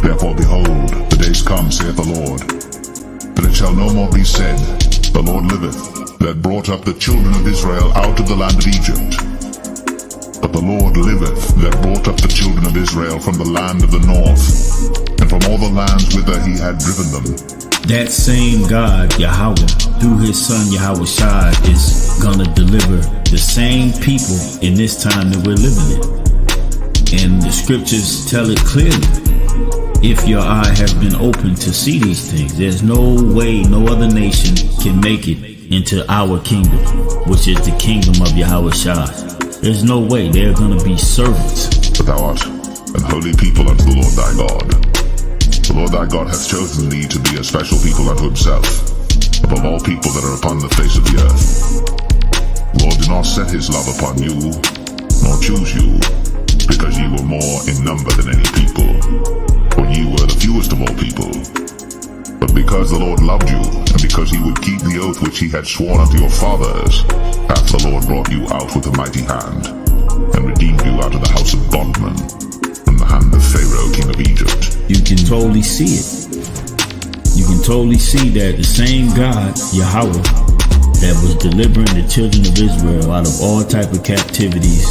Therefore behold, the days come, saith the Lord, that it shall no more be said, the Lord liveth, that brought up the children of Israel out of the land of Egypt. But the Lord liveth, that brought up the children of Israel from the land of the north, and from all the lands whither he had driven them. That same God, Yahweh, through his son Yahweh Shai, is gonna deliver the same people in this time that we're living in. And the scriptures tell it clearly. If your eye has been opened to see these things, there's no way no other nation can make it into our kingdom, which is the kingdom of Yahweh Shai. There's no way. They're going to be servants. But thou art an holy people unto the Lord thy God. The Lord thy God hath chosen thee to be a special people unto himself, above all people that are upon the face of the earth. The Lord did not set his love upon you, nor choose you, because ye were more in number than any people, for ye were the fewest of all people. But because the Lord loved you, and because he would keep the oath which he had sworn unto your fathers, hath the Lord brought you out with a mighty hand, and redeemed you out of the house of bondmen, from the hand of Pharaoh king of Egypt. You can totally see it. You can totally see that the same God, Yahweh, that was delivering the children of Israel out of all type of captivities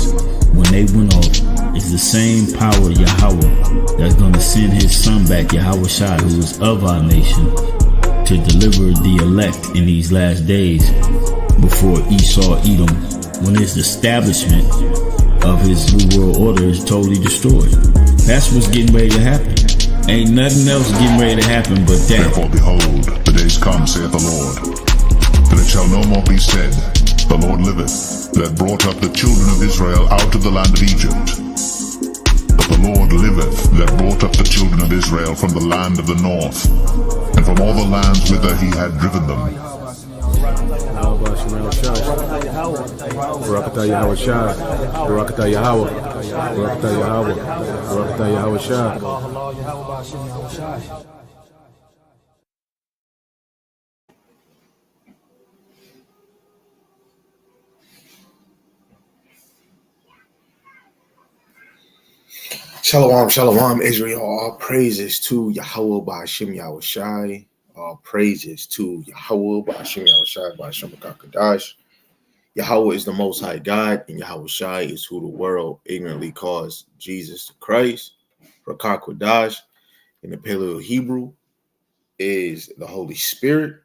when they went off, is the same power, Yahweh, that's going to send his son back, Yahweh Shai, who is of our nation, to deliver the elect in these last days before Esau, Edom, when his establishment of his new world order is totally destroyed. That's what's getting ready to happen. Ain't nothing else getting ready to happen but that. Therefore behold, the days come, saith the Lord, that it shall no more be said, the Lord liveth, that brought up the children of Israel out of the land of Egypt. But the Lord liveth, that brought up the children of Israel from the land of the north, and from all the lands whither he had driven them. Barakatah Yahweh Shai, Barakatah Yahweh, Barakatah Yahweh, Barakatah Yahweh Shai. Shalom, shalom, Israel. All praises to Yahweh Ba'ashem Yahweh Shai. All praises to Yahweh Ba'ashem Yahweh Shai Ba'ashem Kadash. Yahweh is the Most High God, and Yahweh Shai is who the world ignorantly calls Jesus the Christ. Rakakadash in the Paleo Hebrew is the Holy Spirit,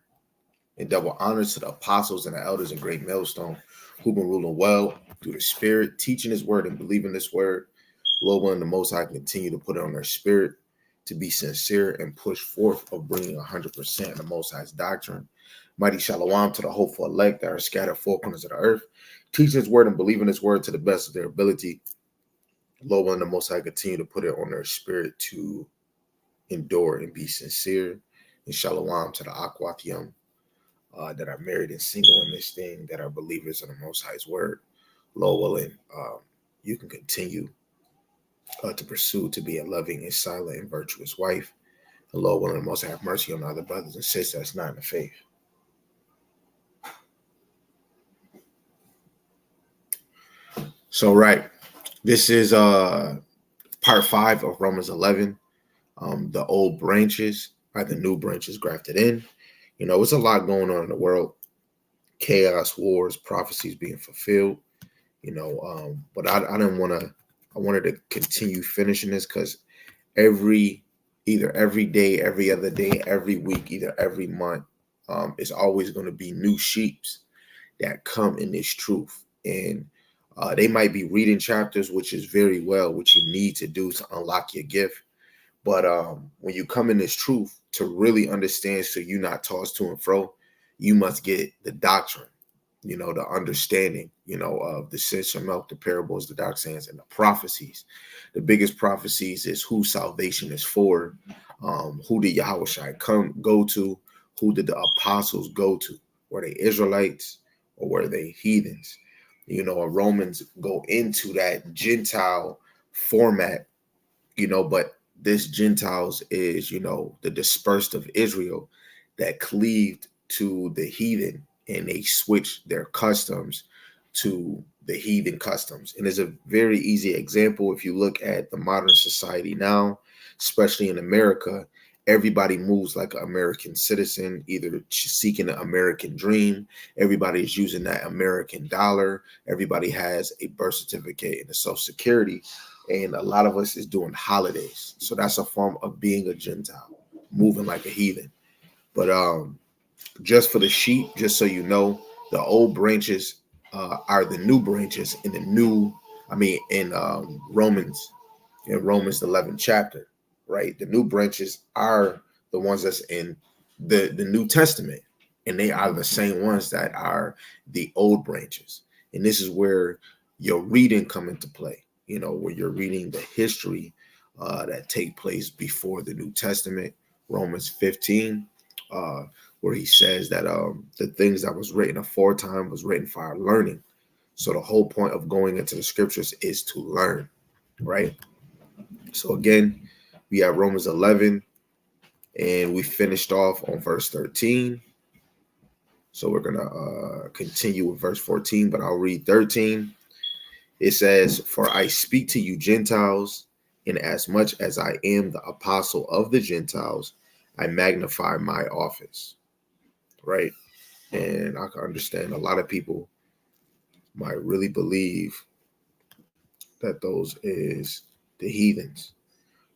and double honors to the apostles and the elders in Great Millstone who've been ruling well through the Spirit, teaching His word and believing this word. Lord willing, the Most High continue to put it on their spirit to be sincere and push forth of bringing 100% of the Most High's doctrine. Mighty shalom to the hopeful elect that are scattered four corners of the earth, teaching His word and believing His word to the best of their ability. Lord willing, the Most High continue to put it on their spirit to endure and be sincere. And shalom to the Akwathium that are married and single in this thing, that are believers of the Most High's word. Lord willing, you can continue to pursue to be a loving and silent and virtuous wife. The Lord willing, the Most High have mercy on other brothers and sisters that's not in the faith. So, right, this is part 5 of Romans 11. The old branches are the new branches grafted in. You know, it's a lot going on in the world. Chaos, wars, prophecies being fulfilled. You know, but I didn't want to. I wanted to continue finishing this because either every day, every other day, every week, either every month, it's always going to be new sheeps that come in this truth. And they might be reading chapters, which is very well what you need to do to unlock your gift. But when you come in this truth to really understand, so you're not tossed to and fro, you must get the doctrine, you know, the understanding, you know, of the sense of milk, the parables, the dark sayings, and the prophecies. The biggest prophecies is who salvation is for, who did Yahweh Shai go to, who did the apostles go to? Were they Israelites or were they heathens? You know, Romans go into that Gentile format, you know, but this Gentiles is, you know, the dispersed of Israel that cleaved to the heathen, and they switched their customs to the heathen customs. And it's a very easy example if you look at the modern society now. especially in America, everybody moves like an American citizen, either seeking an American dream. Everybody's using that American dollar. Everybody has a birth certificate and a social security. And a lot of us is doing holidays. So that's a form of being a Gentile, moving like a heathen. But just for the sheep, just so you know, the old branches are the new branches in the new, in Romans 11th chapter, right? The new branches are the ones that's in the New Testament, and they are the same ones that are the old branches. And this is where your reading come into play, where you're reading the history that take place before the New Testament. Romans 15, where he says that the things that was written aforetime was written for our learning. So the whole point of going into the scriptures is to learn, right? So again, we have Romans 11, and we finished off on verse 13. So we're going to continue with verse 14, but I'll read 13. It says, "For I speak to you Gentiles, and as much as I am the apostle of the Gentiles, I magnify my office." Right? And I can understand a lot of people might really believe that those is the heathens,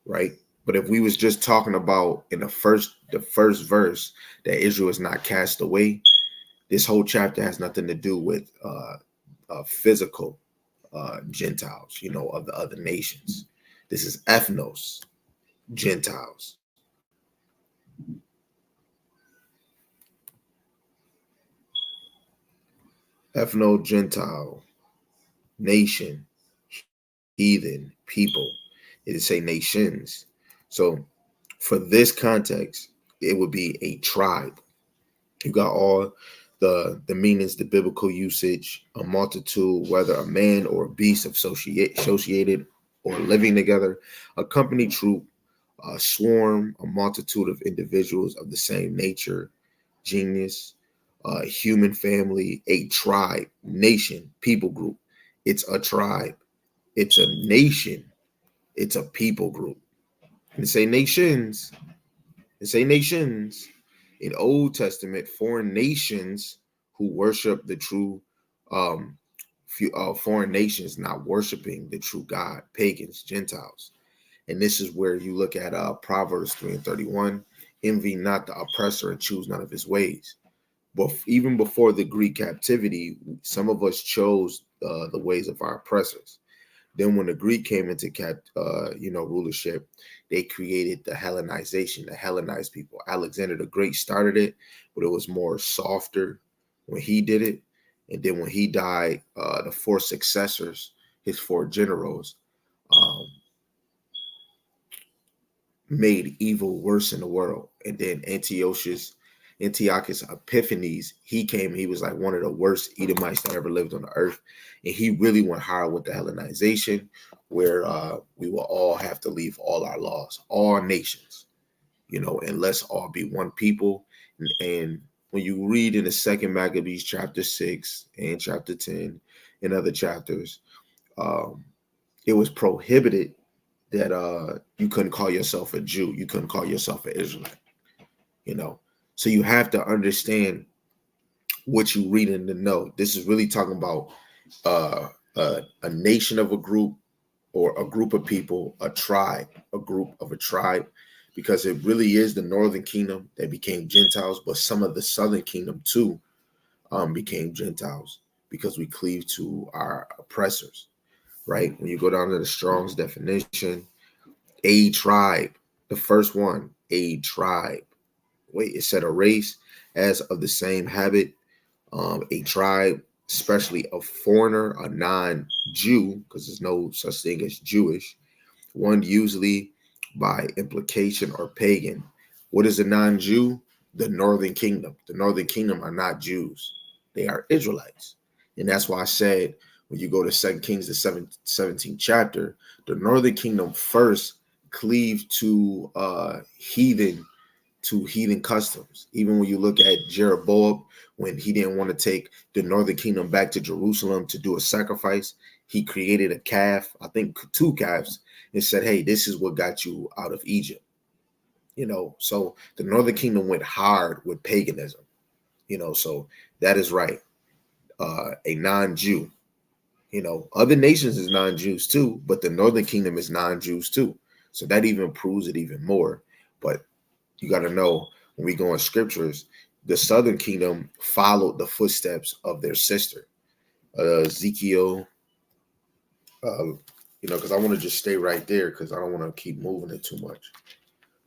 right? But if we was just talking about in the first verse that Israel is not cast away, this whole chapter has nothing to do with physical Gentiles, of the other nations. This is ethnos, Gentiles. Ethno, Gentile, nation, heathen, people. It is say nations. So for this context, it would be a tribe. You got all the meanings, the biblical usage, a multitude, whether a man or a beast associated or living together, a company, troop, a swarm, a multitude of individuals of the same nature, genius, human family, a tribe, nation, people group. It's a tribe. It's a nation. It's a people group. And say nations. And say nations. In Old Testament, foreign nations who worship the true, foreign nations not worshiping the true God, pagans, Gentiles. And this is where you look at Proverbs 3:31, envy not the oppressor and choose none of his ways. But even before the Greek captivity, some of us chose the ways of our oppressors. Then when the Greek came into rulership, they created the Hellenization, the Hellenized people. Alexander the Great started it, but it was more softer when he did it. And then when he died, the four successors, his four generals, made evil worse in the world. And then Antiochus Epiphanes, he came, he was like one of the worst Edomites that ever lived on the earth. And he really went hard with the Hellenization, where we will all have to leave all our laws, all nations, and let's all be one people. And when you read in the second Maccabees, chapter 6 and chapter 10 and other chapters, it was prohibited that you couldn't call yourself a Jew. You couldn't call yourself an Israelite, So you have to understand what you read in the know. This is really talking about a nation of a group, or a group of people, a tribe, a group of a tribe, because it really is the northern kingdom that became Gentiles, but some of the southern kingdom too became Gentiles because we cleave to our oppressors, right? When you go down to the Strong's definition, a tribe, the first one, a tribe. Wait, it said a race as of the same habit, a tribe, especially a foreigner, a non-Jew, because there's no such thing as Jewish, one usually by implication or pagan. What is a non-Jew? The northern kingdom. The northern kingdom are not Jews. They are Israelites. And that's why I said, when you go to 2 Kings, the 17th chapter, the northern kingdom first cleaved to heathen customs. Even when you look at Jeroboam, when he didn't want to take the northern kingdom back to Jerusalem to do a sacrifice, he created a calf, I think 2 calves, and said, hey, this is what got you out of Egypt. So the Northern Kingdom went hard with paganism. So that is right. A non-Jew. Other nations is non-Jews too, but the Northern Kingdom is non-Jews too. So that even proves it even more. But you got to know, when we go in scriptures, the Southern Kingdom followed the footsteps of their sister, Ezekiel. Because I want to just stay right there because I don't want to keep moving it too much.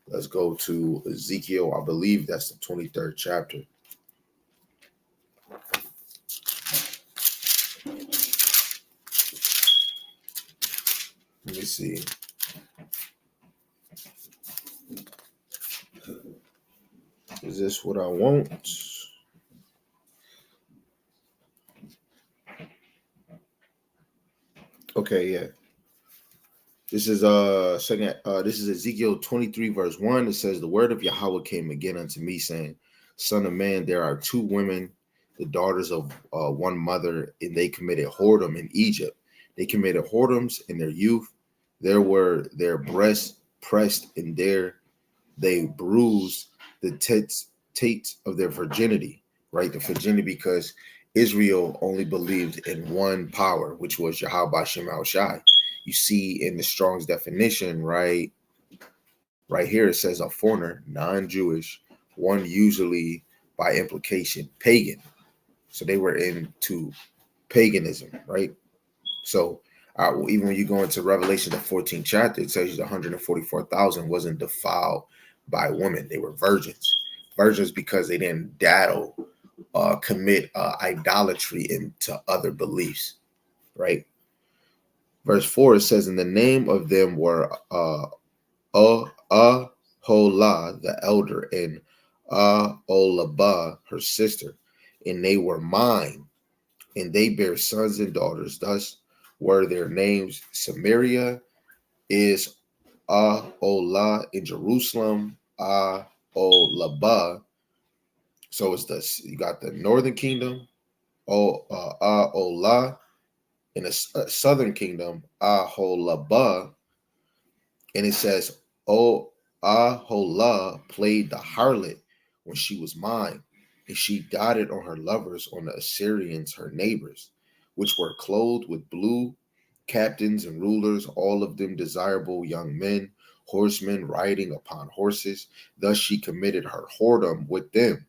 Let's go to Ezekiel. I believe that's the 23rd chapter. Let me see. Is this what I want? Okay, yeah. This is this is Ezekiel 23, verse 1. It says, the word of Yahweh came again unto me, saying, Son of man, there are 2 women, the daughters of one mother, and they committed whoredom in Egypt. They committed whoredoms in their youth. There were their breasts pressed, and there they bruised the tates of their virginity, right? The virginity, because Israel only believed in one power, which was Yahweh Shem Al Shai. You see in the Strong's definition, right here, it says a foreigner, non-Jewish, one usually by implication pagan. So they were into paganism, right? So even when you go into Revelation, the 14th chapter, it says 144,000 wasn't defiled by women. They were virgins. Virgins because they didn't commit idolatry into other beliefs, right? Verse 4, it says, in the name of them were Aholah, the elder, and Aholabah, her sister, and they were mine, and they bear sons and daughters. Thus were their names. Samaria is Aholah, in Jerusalem, Aholabah. So it's you got the Northern Kingdom, Aholah, in the Southern Kingdom, Aholabah. And it says, Aholah played the harlot when she was mine, and she doted on her lovers, on the Assyrians, her neighbors, which were clothed with blue, captains and rulers, all of them desirable young men, horsemen riding upon horses. Thus she committed her whoredom with them,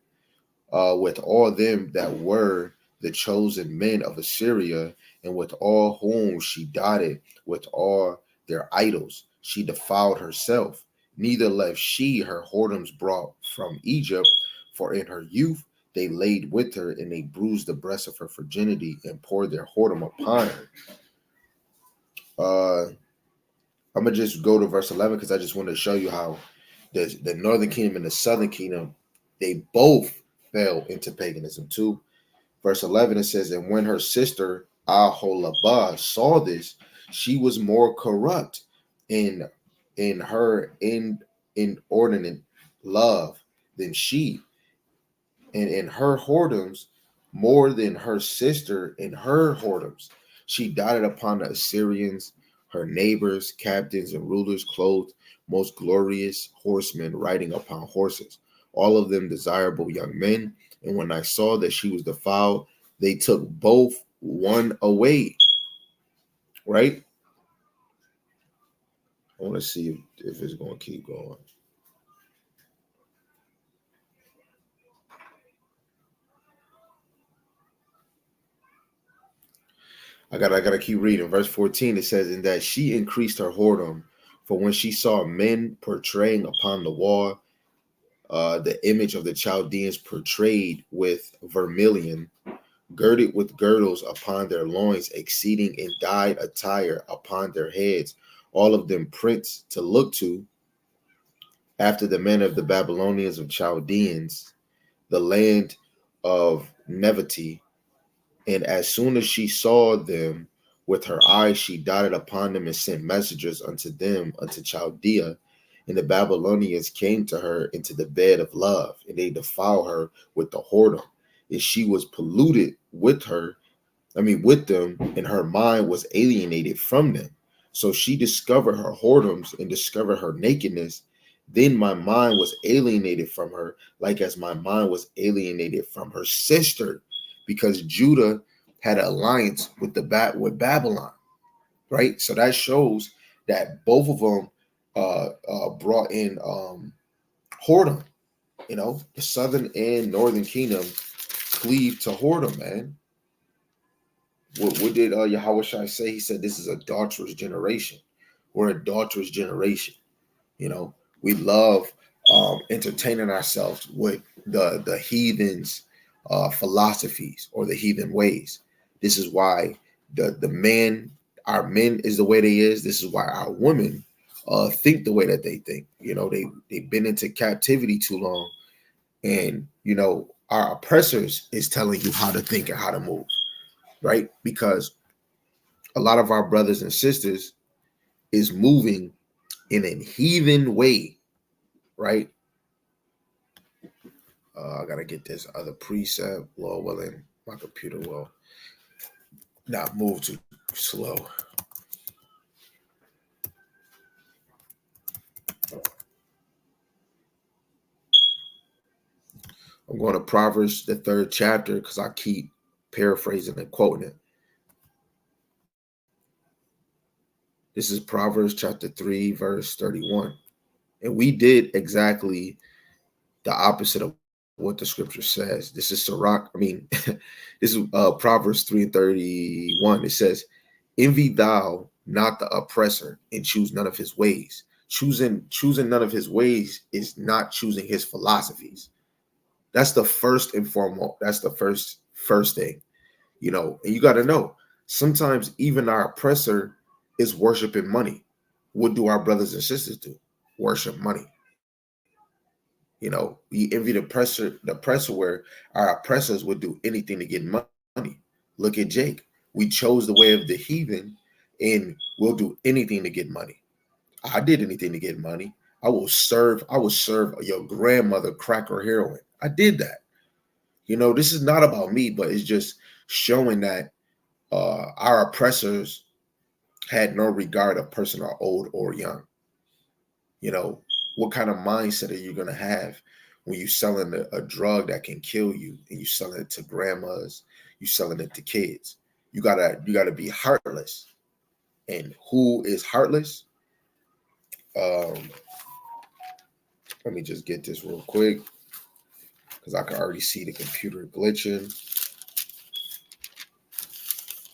with all them that were the chosen men of Assyria, and with all whom she doted, with all their idols. She defiled herself, neither left she her whoredoms brought from Egypt, for in her youth they laid with her, and they bruised the breast of her virginity, and poured their whoredom upon her. I'm going to just go to verse 11, because I just want to show you how the Northern Kingdom and the Southern Kingdom, they both fell into paganism too. Verse 11, it says, and when her sister Aholabah saw this, she was more corrupt in her inordinate love than she, and in her whoredoms more than her sister in her whoredoms. She doted upon the Assyrians, her neighbors, captains and rulers, clothed most glorious horsemen riding upon horses, all of them desirable young men. And when I saw that she was defiled, they took both one away. Right? I want to see if it's going to keep going. I gotta keep reading. Verse 14, it says, in that she increased her whoredom, for when she saw men portraying upon the wall the image of the Chaldeans portrayed with vermilion, girded with girdles upon their loins, exceeding in dyed attire upon their heads, all of them prints to look to, after the manner of the Babylonians of Chaldeans, the land of Nevati. And as soon as she saw them with her eyes, she doted upon them and sent messengers unto them, unto Chaldea. And the Babylonians came to her into the bed of love, and they defiled her with the whoredom. And she was polluted with her, with them, and her mind was alienated from them. So she discovered her whoredoms and discovered her nakedness. Then my mind was alienated from her, like as my mind was alienated from her sister, because Judah had an alliance with with Babylon, right? So that shows that both of them brought in whoredom. The southern and northern kingdom cleave to whoredom, man. What did Yahweh Shai say? He said this is a adulterous generation. We're a adulterous generation. We love entertaining ourselves with the heathens' philosophies or the heathen ways. This is why our men is the way they is. This is why our women think the way that they think. They've been into captivity too long, and our oppressors is telling you how to think and how to move, right? Because a lot of our brothers and sisters is moving in a heathen way, right? I gotta get this other precept. Lord willing, my computer will not move too slow. I'm going to Proverbs, the 3rd chapter, because I keep paraphrasing and quoting it. This is Proverbs chapter 3, verse 31. And we did exactly the opposite of what the scripture says. This is Sirach. This is Proverbs 3 and 31. It says, envy thou not the oppressor and choose none of his ways. Choosing none of his ways is not choosing his philosophies. That's the first and foremost. That's the first thing, and you got to know, sometimes even our oppressor is worshiping money. What do our brothers and sisters do? Worship money. We envy the oppressor where our oppressors would do anything to get money. Look at Jake. We chose the way of the heathen, and we'll do anything to get money. I did anything to get money. I will serve your grandmother crack or heroin. I did that. This is not about me, but it's just showing that our oppressors had no regard of person or old or young. What kind of mindset are you going to have when you selling a drug that can kill you, and you selling it to grandmas, you selling it to kids? You gotta be heartless. And who is heartless? Let me just get this real quick, because I can already see the computer glitching.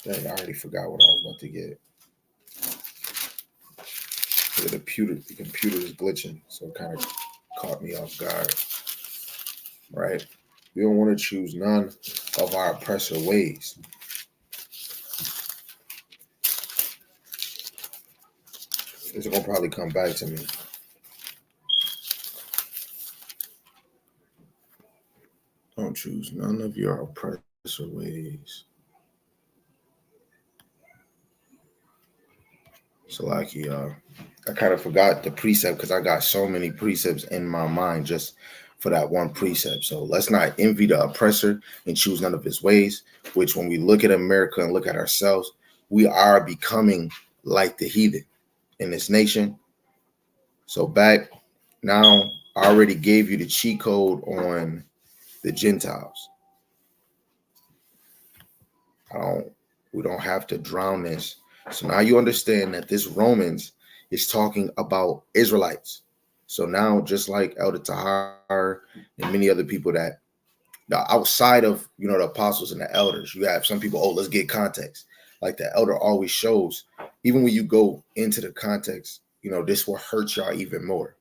Dang, I already forgot what I was about to get. The computer is glitching, so it kind of caught me off guard. Right? We don't want to choose none of our oppressor ways. It's gonna probably come back to me. Don't choose none of your oppressor ways. So I kind of forgot the precept because I got so many precepts in my mind just for that one precept. So let's not envy the oppressor and choose none of his ways, which when we look at America and look at ourselves, we are becoming like the heathen in this nation. So back now, I already gave you the cheat code on the Gentiles. We don't have to drown this. So now you understand that this Romans is talking about Israelites. So now, just like Elder Tahar and many other people that outside of the apostles and the elders, you have some people, let's get context. Like the elder always shows, even when you go into the context, this will hurt y'all even more.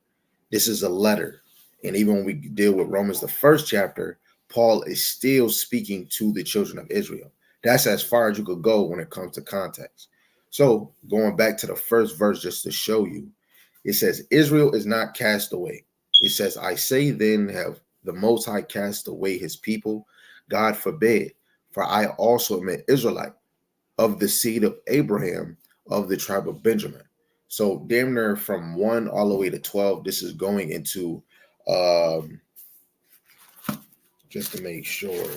This is a letter. And even when we deal with Romans, the 1st chapter, Paul is still speaking to the children of Israel. That's as far as you could go when it comes to context. So going back to the first verse, just to show you, it says, Israel is not cast away. It says, I say then, have the Most High cast away his people? God forbid, for I also am an Israelite, of the seed of Abraham, of the tribe of Benjamin. So damn near from 1 all the way to 12, this is going into, just to make sure,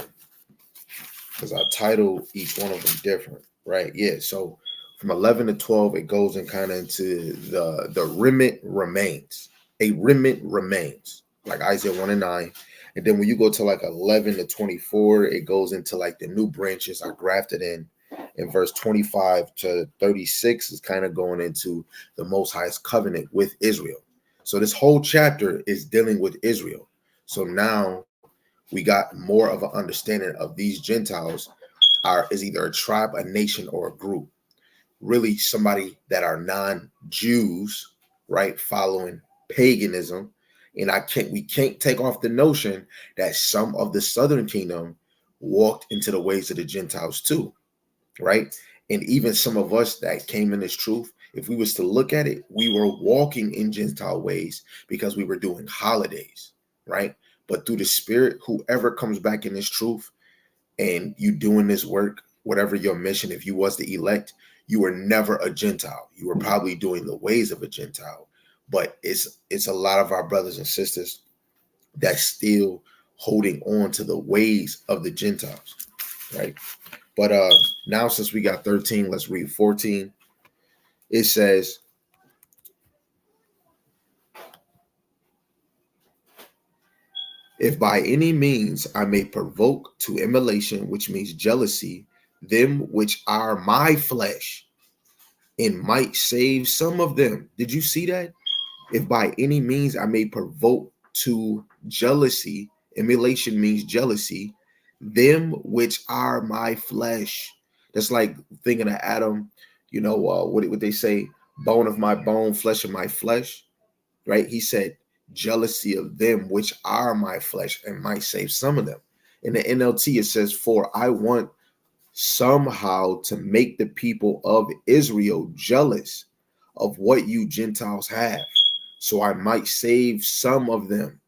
because I titled each one of them different, right? Yeah. So from 11 to 12, it goes and kind of into the remnant remains. A remnant remains, like Isaiah 1 and 9. And then when you go to like 11 to 24, it goes into like the new branches are grafted in. And verse 25 to 36 is kind of going into the Most High's covenant with Israel. So this whole chapter is dealing with Israel. So now we got more of an understanding of these Gentiles is either a tribe, a nation, or a group. Really somebody that are non-Jews, right, following paganism. And we can't take off the notion that some of the southern kingdom walked into the ways of the Gentiles too, right? And even some of us that came in this truth, if we was to look at it, we were walking in Gentile ways because we were doing holidays, right? But through the Spirit, whoever comes back in this truth and you doing this work, whatever your mission, if you was the elect, you were never a Gentile. You were probably doing the ways of a Gentile. But it's a lot of our brothers and sisters that's still holding on to the ways of the Gentiles, right? But now since we got 13, let's read 14. It says, if by any means I may provoke to emulation, which means jealousy, them which are my flesh, and might save some of them. Did you see that? If by any means I may provoke to jealousy, emulation means jealousy, them which are my flesh. That's like thinking of Adam, what would they say? Bone of my bone, flesh of my flesh, right? He said, jealousy of them which are my flesh and might save some of them. In the NLT, it says, for I want somehow to make the people of Israel jealous of what you Gentiles have, so I might save some of them,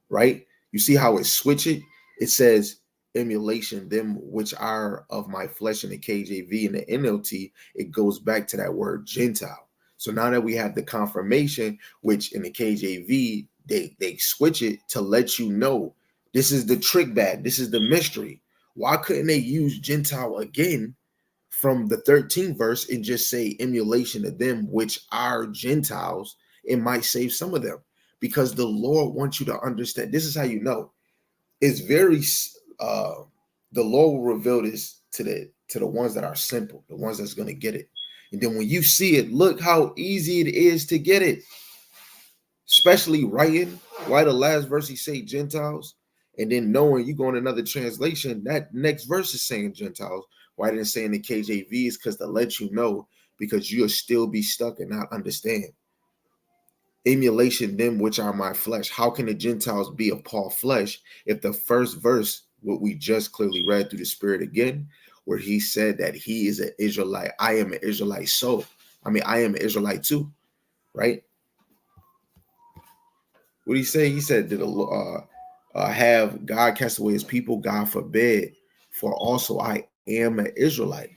right? You see how it switch it? It says emulation, them which are of my flesh in the KJV. And the NLT, it goes back to that word Gentile. So now that we have the confirmation, which in the KJV, they switch it to let you know this is the trick bag, this is the mystery. Why couldn't they use Gentile again from the 13th verse and just say emulation of them which are Gentiles? It might save some of them, because the Lord wants you to understand. This is how you know. It's very the Lord will reveal this to the ones that are simple, the ones that's going to get it. And then when you see it, look how easy it is to get it. Especially writing, why the last verse he say Gentiles, and then knowing you go in another translation, that next verse is saying Gentiles. Why didn't it say in the KJV? Is because to let you know, because you'll still be stuck and not understand. Emulation, them which are my flesh. How can the Gentiles be of Paul flesh if the first verse, what we just clearly read through the Spirit again, where he said that he is an Israelite, I am an Israelite, I am an Israelite too, right? What did he say? He said that have God cast away his people? God forbid, for also I am an Israelite.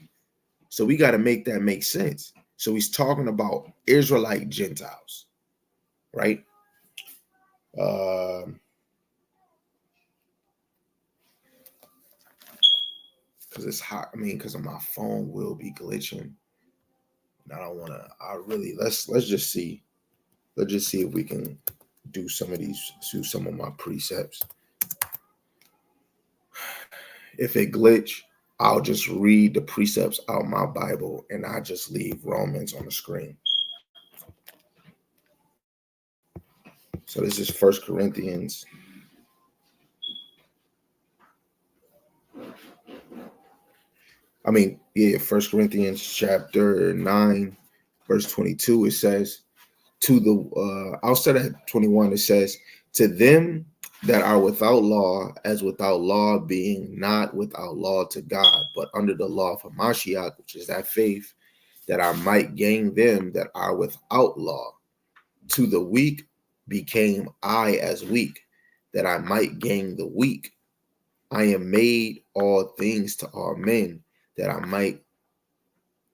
So we got to make that make sense. So he's talking about Israelite Gentiles, right? Because it's hot. Because my phone will be glitching. And I don't want to. Let's just see. Let's just see if we can do some of my precepts. If it glitch, I'll just read the precepts out my Bible and I just leave Romans on the screen. So this is 1 Corinthians. First 1 Corinthians chapter 9, verse 22, it says, I'll start at 21. It says, to them that are without law, as without law being not without law to God, but under the law of Hamashiach, which is that faith, that I might gain them that are without law. To the weak became I as weak, that I might gain the weak. I am made all things to all men, that I might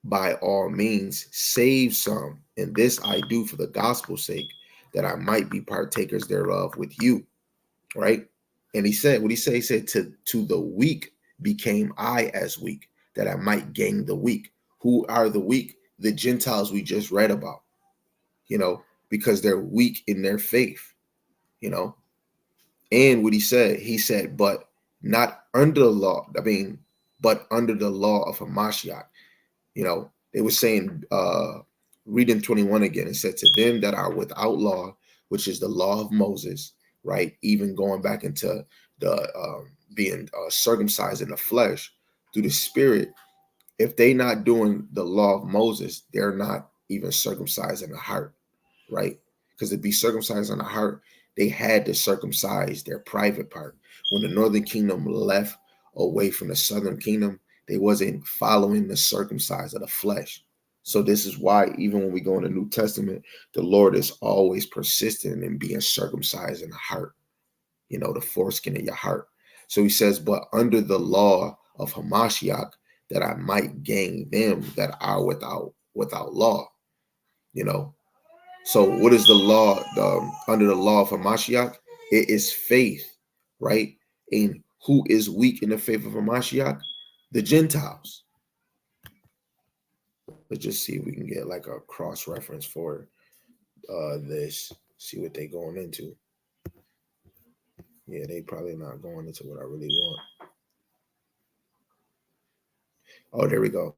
by all means save some. And this I do for the gospel's sake, that I might be partakers thereof with you. Right? And he said, what he said? He said, to the weak became I as weak, that I might gain the weak. Who are the weak? The Gentiles we just read about, because they're weak in their faith, And what he said, but not under the law. But under the law of Hamashiach. They were saying, reading 21 again, it said, to them that are without law, which is the law of Moses, right? Even going back into the being circumcised in the flesh through the spirit. If they not doing the law of Moses, they're not even circumcised in the heart, right? Because to be circumcised in the heart, they had to circumcise their private part. When the northern kingdom left away from the southern kingdom, they wasn't following the circumcised of the flesh. So this is why even when we go in the New Testament, the Lord is always persistent in being circumcised in the heart, the foreskin of your heart. So he says, but under the law of Hamashiach, that I might gain them that are without law, So what is the law under the law of Hamashiach? It is faith, right? And who is weak in the faith of Hamashiach? The Gentiles. Let's just see if we can get like a cross reference for this. See what they going into. Yeah, they probably not going into what I really want. Oh, there we go.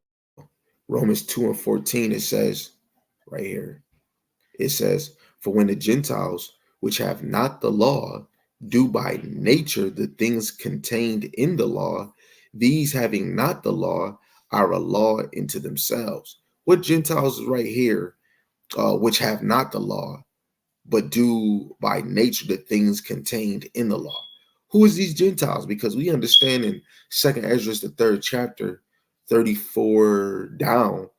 Romans 2:14, it says right here. It says, for when the Gentiles, which have not the law, do by nature the things contained in the law, these having not the law are a law into themselves. What Gentiles is right here, which have not the law, but do by nature the things contained in the law. Who is these Gentiles? Because we understand in 2nd Ezra, the 3rd chapter, 34 down,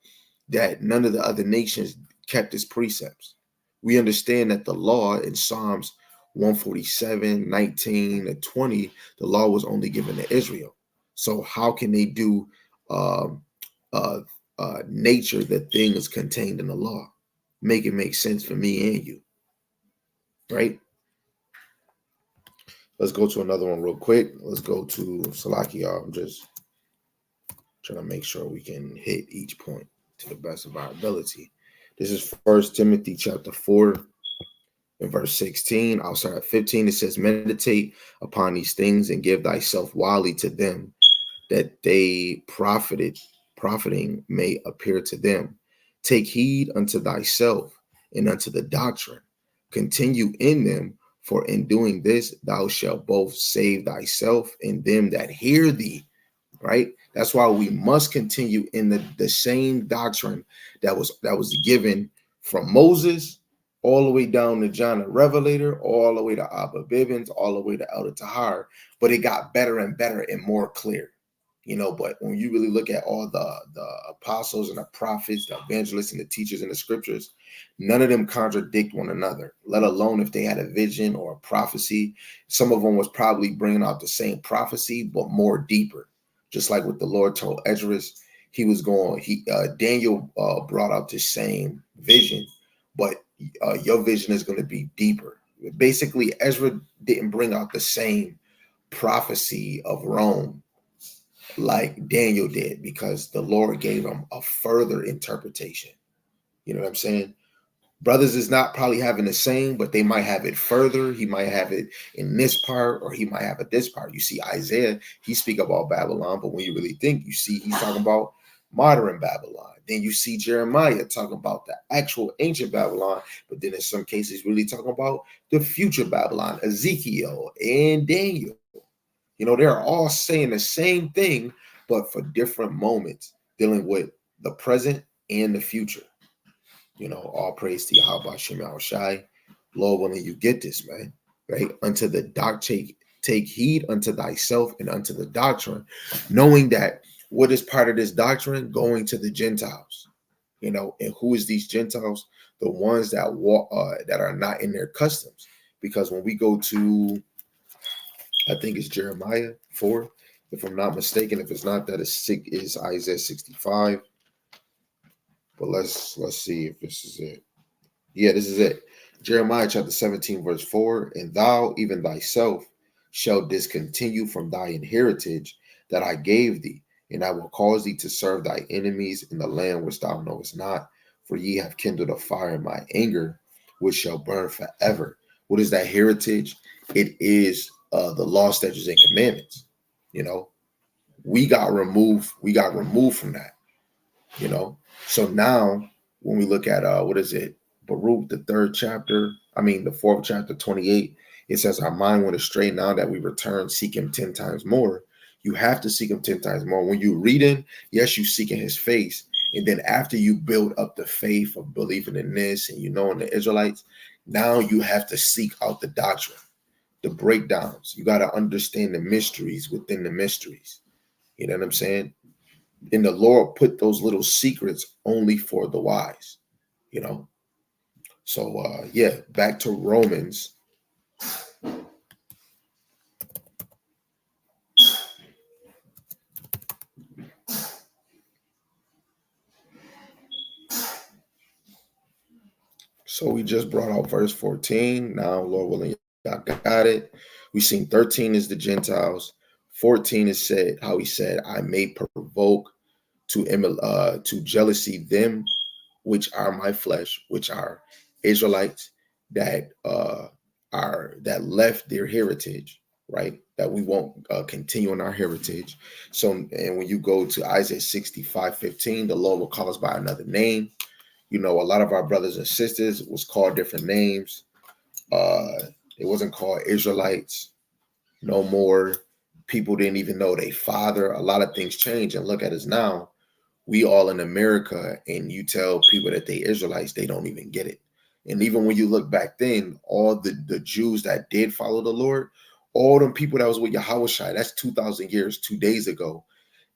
that none of the other nations kept his precepts. We understand that the law in Psalms 147, 19, and 20, the law was only given to Israel. So how can they do nature the things contained in the law? Make it make sense for me and you, right? Let's go to another one real quick. Let's go to Salakia. I'm just trying to make sure we can hit each point to the best of our ability. This is 1 Timothy chapter 4 and verse 16. I'll start at 15. It says, meditate upon these things and give thyself wildly to them, that they profiting may appear to them. Take heed unto thyself and unto the doctrine. Continue in them, for in doing this thou shalt both save thyself and them that hear thee. Right? That's why we must continue in the same doctrine that was given from Moses all the way down to John the Revelator, all the way to Abba Bivens, all the way to Elder Tahar. But it got better and better and more clear. But when you really look at all the apostles and the prophets, the evangelists and the teachers in the scriptures, none of them contradict one another, let alone if they had a vision or a prophecy. Some of them was probably bringing out the same prophecy, but more deeper. Just like what the Lord told Esdras, Daniel brought out the same vision, but your vision is going to be deeper. Basically, Ezra didn't bring out the same prophecy of Rome like Daniel did, because the Lord gave him a further interpretation. You know what I'm saying? Brothers is not probably having the same, but they might have it further. He might have it in this part, or he might have it this part. You see Isaiah, he speak about Babylon, but when you really think, you see he's talking about modern Babylon. Then you see Jeremiah talking about the actual ancient Babylon, but then in some cases really talking about the future Babylon, Ezekiel and Daniel. They're all saying the same thing, but for different moments, dealing with the present and the future. All praise to Yahweh Shem Yahushai. Lord willing, you get this, man. Right? Unto the take heed unto thyself and unto the doctrine, knowing that what is part of this doctrine? Going to the Gentiles. And who is these Gentiles? The ones that walk that are not in their customs. Because when we go to, I think it's Jeremiah 4, if I'm not mistaken. If it's not, that is Isaiah 65. But let's see if this is it. Yeah, this is it. Jeremiah chapter 17, verse 4. And thou, even thyself, shalt discontinue from thy inheritance, that I gave thee, and I will cause thee to serve thy enemies in the land which thou knowest not, for ye have kindled a fire in my anger, which shall burn forever. What is that heritage? It is the law, statutes, and commandments. You know, we got removed. We got removed from that. You know, so now when we look at what is it, Baruch, the the fourth chapter, 28, it says our mind went astray. Now that we return, seek him 10 times more. You have to seek him 10 times more. When you reading, yes, you seeking his face. And then after you build up the faith of believing in this and you knowing the Israelites, now you have to seek out the doctrine, the breakdowns. You got to understand the mysteries within the mysteries. You know what I'm saying? And the Lord put those little secrets only for the wise, you know? So, yeah, back to Romans. So we just brought out verse 14. Now, Lord willing, y'all got it. We seen 13 is the Gentiles. 14 is said how he said, I may provoke to jealousy them which are my flesh, which are Israelites that that left their heritage, right? That we won't continue in our heritage. So, and when you go to Isaiah 65:15, the Lord will call us by another name. You know, a lot of our brothers and sisters was called different names. It wasn't called Israelites no more. People didn't even know their father. A lot of things changed, and look at us now. We all in America, and you tell people that they Israelites, they don't even get it. And even when you look back then, all the Jews that did follow the Lord, all them people that was with Yahushua, that's 2,000 years, 2 days ago,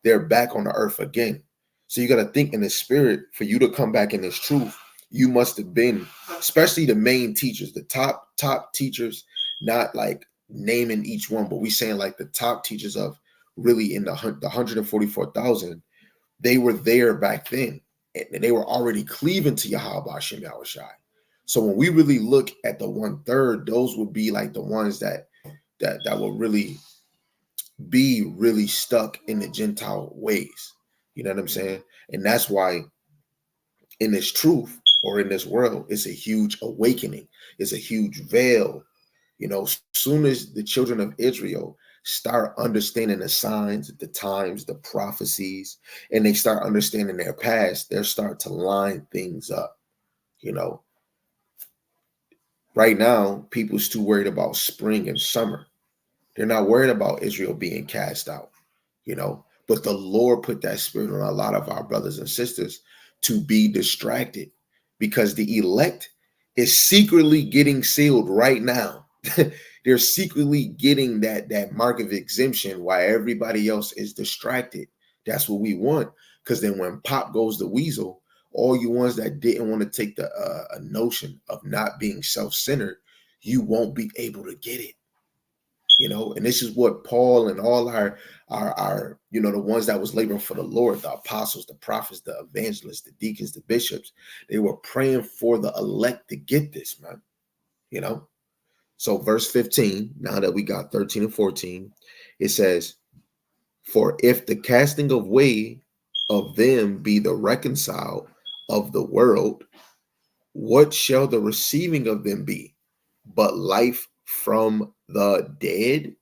they're back on the earth again. So you got to think in the spirit, for you to come back in this truth, you must have been, especially the main teachers, the top teachers, not like naming each one, but we saying like the top teachers of really in the 144,000, they were there back then, and they were already cleaving to Yahweh Hashem Yahushai. So when we really look at the 1/3, those would be like the ones that will really be really stuck in the Gentile ways. You know what I'm saying? And that's why in this truth or in this world, it's a huge awakening. It's a huge veil. You know, as soon as the children of Israel start understanding the signs, the times, the prophecies, and they start understanding their past, they'll start to line things up. You know, right now, people's too worried about spring and summer. They're not worried about Israel being cast out, you know, but the Lord put that spirit on a lot of our brothers and sisters to be distracted because the elect is secretly getting sealed right now. They're secretly getting that mark of exemption while everybody else is distracted. That's what we want. Because then when Pop goes the weasel, all you ones that didn't want to take the a notion of not being self-centered, you won't be able to get it. You know, and this is what Paul and all our you know, the ones that was laboring for the Lord, the apostles, the prophets, the evangelists, the deacons, the bishops, they were praying for the elect to get this, man. You know, so verse 15, now that we got 13 and 14, it says, for if the casting away of them be the reconciled of the world, what shall the receiving of them be but life from the dead?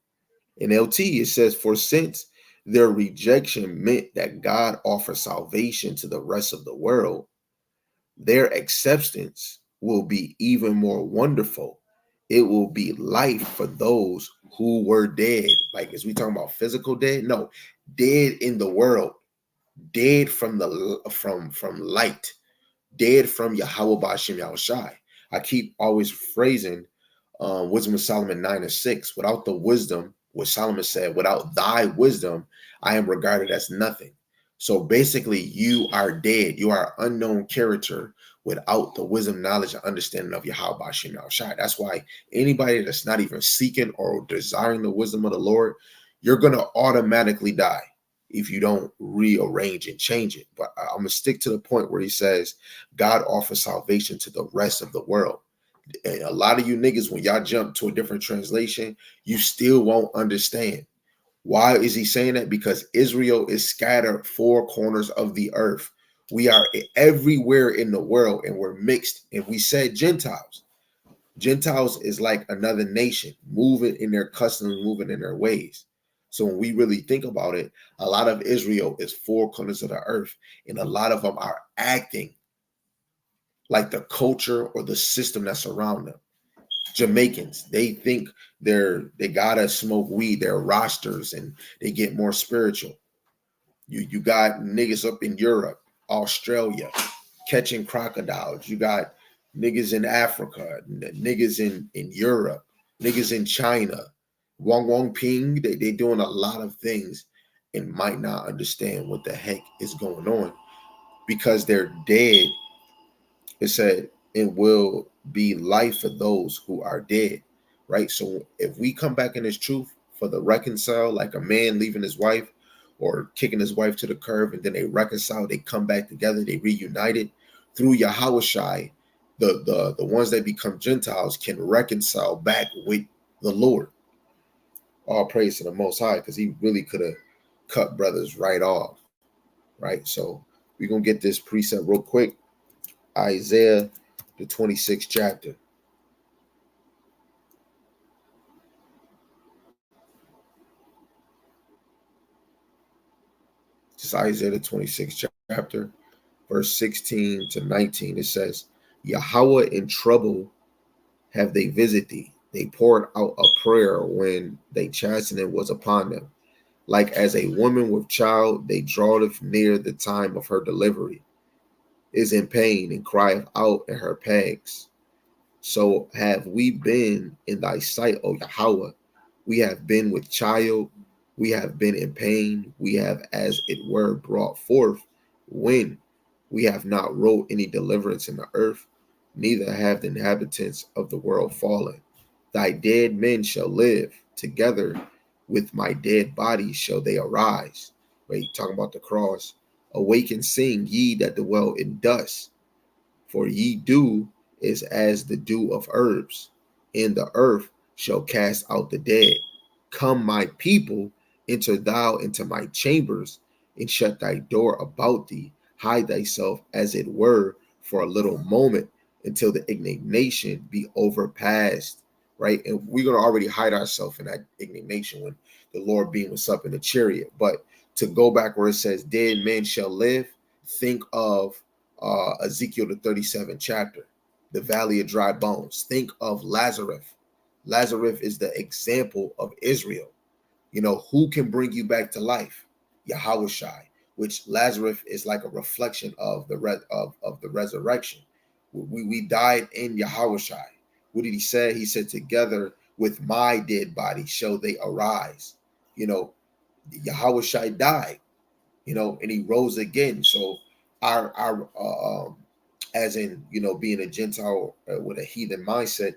In LT, it says, for since their rejection meant that God offers salvation to the rest of the world, their acceptance will be even more wonderful. It will be life for those who were dead. Like, is we talking about physical dead? No, dead in the world, dead from the from light, dead from Yahweh Ba'ashem Yahushai. I keep always phrasing Wisdom of Solomon 9:6. Without the wisdom, what Solomon said, without thy wisdom, I am regarded as nothing. So basically, you are dead. You are an unknown character without the wisdom, knowledge, and understanding of Yahweh Ba'ashem Yahushai. That's why anybody that's not even seeking or desiring the wisdom of the Lord, you're going to automatically die if you don't rearrange and change it. But I'm going to stick to the point where he says, God offers salvation to the rest of the world. And a lot of you niggas, when y'all jump to a different translation, you still won't understand. Why is he saying that? Because Israel is scattered four corners of the earth. We are everywhere in the world, and we're mixed. And we said Gentiles. Gentiles is like another nation, moving in their customs, moving in their ways. So when we really think about it, a lot of Israel is four corners of the earth, and a lot of them are acting like the culture or the system that's around them. Jamaicans, they think they gotta smoke weed, they're rosters, and they get more spiritual. You got niggas up in Europe, Australia, catching crocodiles. You got niggas in Africa, niggas in Europe, niggas in China. Wong Ping, they doing a lot of things and might not understand what the heck is going on because they're dead. It said it will be life for those who are dead, right? So if we come back in this truth for the reconcile, like a man leaving his wife or kicking his wife to the curb, and then they reconcile, they come back together, they reunited through Yahushai, the ones that become Gentiles can reconcile back with the Lord. All praise to the Most High, because he really could have cut brothers right off, right? So we're going to get this precept real quick. Isaiah, the 26th chapter. Just Isaiah, the 26th chapter, verse 16 to 19. It says, Yahweh in trouble have they visited thee. They poured out a prayer when they chastening was upon them. Like as a woman with child, they draweth near the time of her delivery, is in pain and crieth out in her pangs. So have we been in thy sight, O Yahweh. We have been with child. We have been in pain. We have, as it were, brought forth when we have not wrought any deliverance in the earth, neither have the inhabitants of the world fallen. Thy dead men shall live together with my dead body shall they arise. Right, talking about the cross. Awake and sing, ye that dwell in dust, for ye dew is as the dew of herbs, and the earth shall cast out the dead. Come, my people, enter thou into my chambers, and shut thy door about thee. Hide thyself, as it were, for a little moment, until the indignation be overpassed. Right, and we're gonna already hide ourselves in that indignation when the Lord beam us up in the chariot. But to go back where it says, "Dead men shall live," think of Ezekiel the 37th chapter, the valley of dry bones. Think of Lazarus. Lazarus is the example of Israel. You know, who can bring you back to life? Yahushai, which Lazarus is like a reflection of the of the resurrection. We died in Yahushai. What did he say? He said, together with my dead body shall they arise. You know, Yahushai died, you know, and he rose again. So our as in, you know, being a Gentile with a heathen mindset,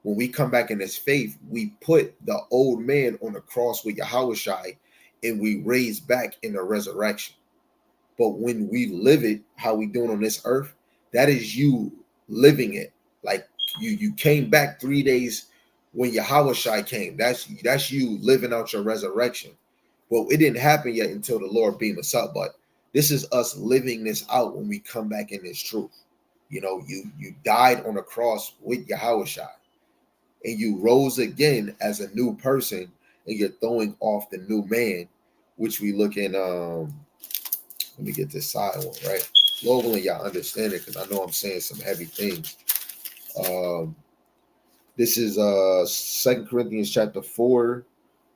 when we come back in this faith, we put the old man on the cross with Yahushai and we raise back in the resurrection. But when we live it, how we doing on this earth, that is you living it. Like you came back 3 days when Yahushai came. That's you living out your resurrection. Well, it didn't happen yet until the Lord beamed us up. But this is us living this out when we come back in this truth. You know, you died on the cross with Yahushai, and you rose again as a new person, and you're throwing off the new man, which we look in. Let me get this side one right. Lord willing, y'all understand it, because I know I'm saying some heavy things. This is 2 Corinthians chapter 4,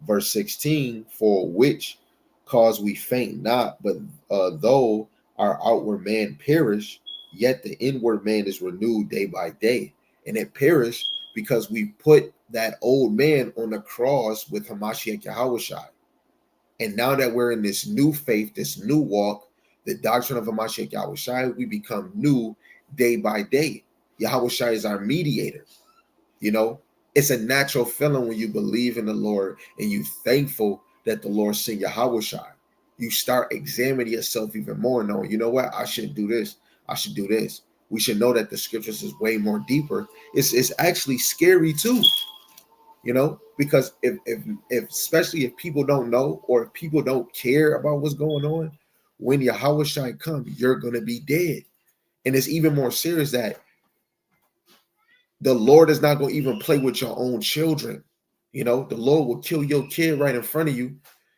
verse 16, for which cause we faint not, but though our outward man perish, yet the inward man is renewed day by day. And it perished because we put that old man on the cross with Hamashiach Yahushai. And now that we're in this new faith, this new walk, the doctrine of Hamashiach Yahushai, we become new day by day. Yahushai is our mediator. You know, it's a natural feeling when you believe in the Lord and you thankful that the Lord sent Yahushai. You start examining yourself even more, knowing, you know what, I shouldn't do this. I should do this. We should know that the scriptures is way more deeper. It's actually scary too. You know, because if especially if people don't know or if people don't care about what's going on, when Yahweh Shai come, you're gonna be dead. And it's even more serious that the Lord is not going to even play with your own children. You know, the Lord will kill your kid right in front of you.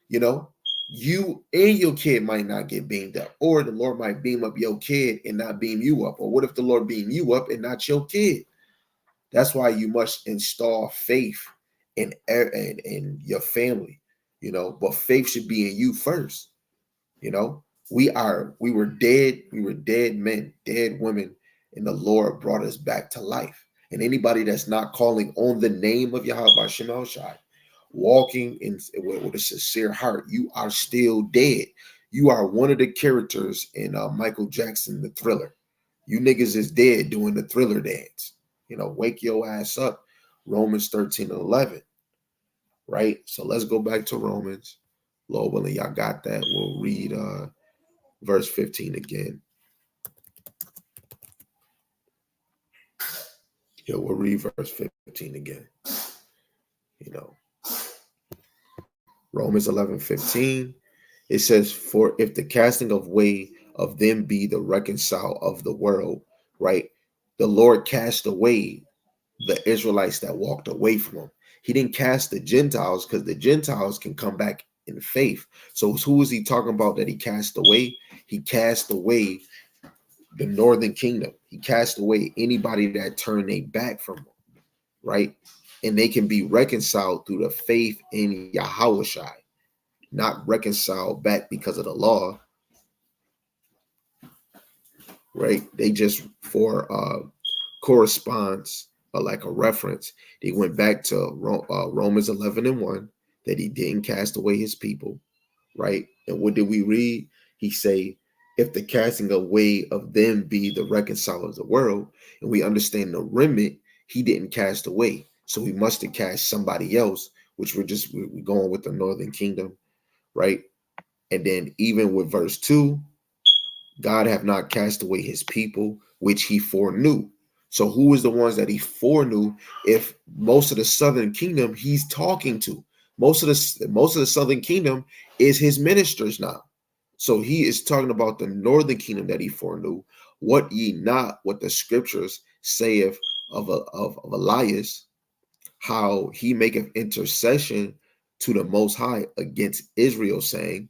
You know, you and your kid might not get beamed up, or the Lord might beam up your kid and not beam you up. Or what if the Lord beam you up and not your kid? That's why you must install faith in your family. You know, but faith should be in you first. You know, we were dead men, dead women, and the Lord brought us back to life. And anybody that's not calling on the name of Yahweh Shem Shai, walking with a sincere heart, you are still dead. You are one of the characters in Michael Jackson, the Thriller. You niggas is dead doing the Thriller dance. You know, wake your ass up. Romans 13:11. Right? So let's go back to Romans. Lord willing, y'all got that. We'll read verse 15 again. Yeah, we'll read verse 15 again. You know, Romans 11:15. It says, for if the casting away of them be the reconcile of the world, right? The Lord cast away the Israelites that walked away from him. He didn't cast the Gentiles because the Gentiles can come back in faith. So who is he talking about that he cast away? He cast away the northern kingdom. He cast away anybody that turned their back from him, right? And they can be reconciled through the faith in Yahweh Shai, not reconciled back because of the law, right? They just for corresponds like a reference. They went back to Romans 11:1 that he didn't cast away his people, right? And what did we read? He say, if the casting away of them be the reconciler of the world, and we understand the remnant, he didn't cast away. So he must have cast somebody else, which we're going with the northern kingdom, right? And then even with verse 2, God have not cast away his people, which he foreknew. So who is the ones that he foreknew? If most of the southern kingdom he's talking to, most of the southern kingdom is his ministers now. So he is talking about the northern kingdom that he foreknew. What ye not what the scriptures saith of Elias, how he maketh intercession to the Most High against Israel, saying,